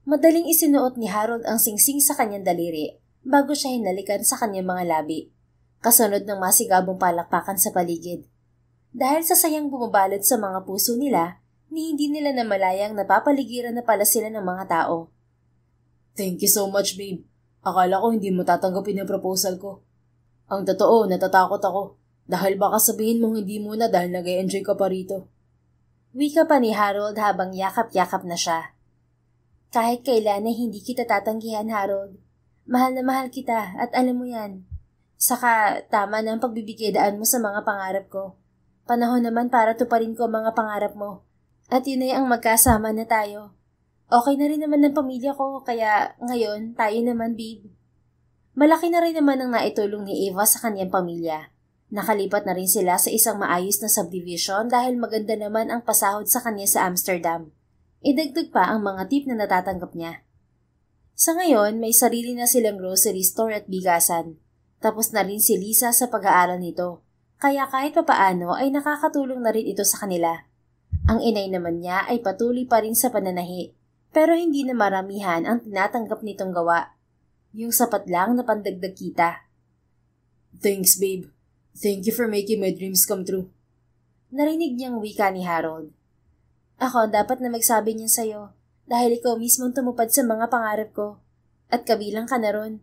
Speaker 2: Madaling isinuot ni Harold ang singsing sa kanyang daliri bago siya hinalikan sa kanyang mga labi, kasunod ng masigabong palakpakan sa paligid. Dahil sa sayang bumabalot sa mga puso nila, ni hindi nila namalayang napapaligiran na pala sila ng mga tao.
Speaker 1: Thank you so much, babe. Akala ko hindi mo tatanggapin ang proposal ko. Ang totoo, natatakot ako. Dahil baka sabihin mong hindi muna dahil nag-e-enjoy ka pa rito.
Speaker 2: Wika pa ni Harold habang yakap-yakap na siya. Kahit kailan ay hindi kita tatanggihan, Harold. Mahal na mahal kita at alam mo yan. Saka tama na ang pagbibigay-daan mo sa mga pangarap ko. Panahon naman para tuparin ko ang mga pangarap mo. At yun ay ang magkasama na tayo. Okay na rin naman ng pamilya ko, kaya ngayon tayo naman, babe. Malaki na rin naman ang naitulong ni Eva sa kanyang pamilya. Nakalipat na rin sila sa isang maayos na subdivision dahil maganda naman ang pasahod sa kanya sa Amsterdam. Idagdag pa ang mga tip na natatanggap niya. Sa ngayon, may sarili na silang grocery store at bigasan. Tapos na rin si Lisa sa pag-aaral nito, kaya kahit papaano ay nakakatulong na rin ito sa kanila. Ang inay naman niya ay patuloy pa rin sa pananahi, pero hindi na maramihan ang tinatanggap nitong gawa. Yung sapat lang na pandagdag kita.
Speaker 1: Thanks, babe. Thank you for making my dreams come true.
Speaker 2: Narinig niyang wika ni Harold. Ako dapat na magsabi niyan sa'yo, dahil ikaw mismong tumupad sa mga pangarap ko. At kabilang ka na ron.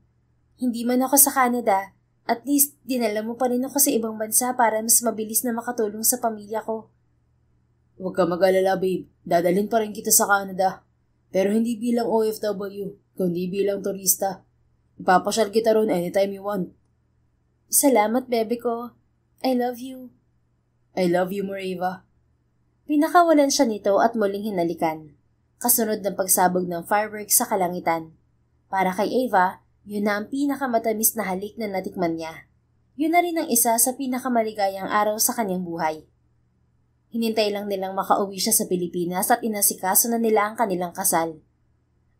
Speaker 2: Hindi man ako sa Canada, at least dinala mo pa rin ako sa ibang bansa para mas mabilis na makatulong sa pamilya ko.
Speaker 1: Huwag ka mag-alala, babe. Dadalhin pa rin kita sa Canada. Pero hindi bilang OFW, kundi bilang turista. Ipapasyal kita ron anytime you want.
Speaker 2: Salamat, bebe ko. I love you.
Speaker 1: I love you more, Ava.
Speaker 2: Pinakawalan siya nito at muling hinalikan. Kasunod ng pagsabog ng fireworks sa kalangitan. Para kay Ava, yun na ang pinakamatamis na halik na natikman niya. Yun na rin ang isa sa pinakamaligayang araw sa kanyang buhay. Hinintay lang nilang makauwi siya sa Pilipinas at inasikaso na nila ang kanilang kasal.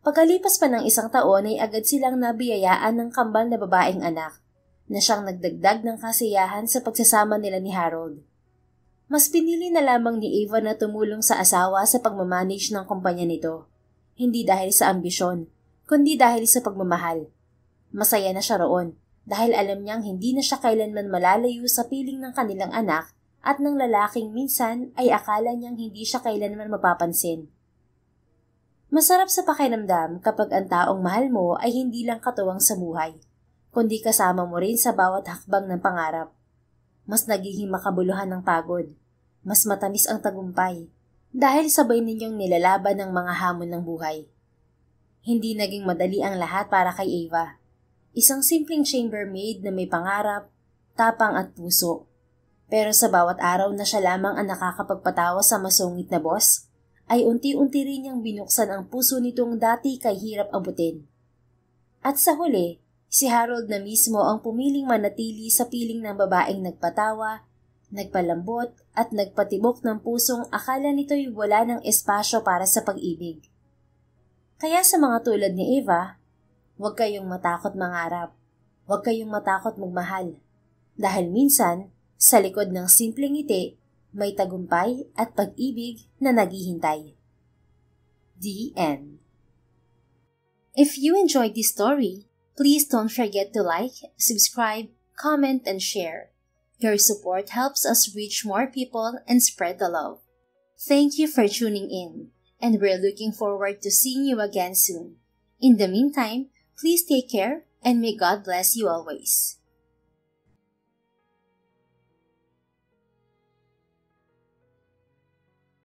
Speaker 2: Pagkalipas pa ng isang taon ay agad silang nabiyayaan ng kambal na babaeng anak na siyang nagdagdag ng kasiyahan sa pagsasama nila ni Harold. Mas pinili na lamang ni Ava na tumulong sa asawa sa pagmamanage ng kumpanya nito. Hindi dahil sa ambisyon, kundi dahil sa pagmamahal. Masaya na siya roon dahil alam niyang hindi na siya kailanman malalayo sa piling ng kanilang anak at ng lalaking minsan ay akala niyang hindi siya kailanman mapapansin. Masarap sa pakiramdam kapag ang taong mahal mo ay hindi lang katuwang sa buhay, kundi kasama mo rin sa bawat hakbang ng pangarap. Mas nagiging makabuluhan ng pagod. Mas matamis ang tagumpay dahil sabay ninyong nilalaban ang mga hamon ng buhay. Hindi naging madali ang lahat para kay Ava. Isang simpleng chambermaid na may pangarap, tapang at puso. Pero sa bawat araw na siya lamang ang nakakapagpatawa sa masungit na boss, ay unti-unti rin niyang binuksan ang puso nitong dati kay hirap abutin. At sa huli, si Harold na mismo ang pumiling manatili sa piling ng babaeng nagpatawa, nagpalambot at nagpatibok ng pusong akala nito'y wala ng espasyo para sa pag-ibig. Kaya sa mga tulad ni Ava, huwag kayong matakot mangarap, huwag kayong matakot magmahal. Dahil minsan, sa likod ng simpleng ngiti, may tagumpay at pag-ibig na naghihintay. The End. If you enjoyed this story, please don't forget to like, subscribe, comment, and share. Your support helps us reach more people and spread the love. Thank you for tuning in, and we're looking forward to seeing you again soon. In the meantime, please take care and may God bless you always.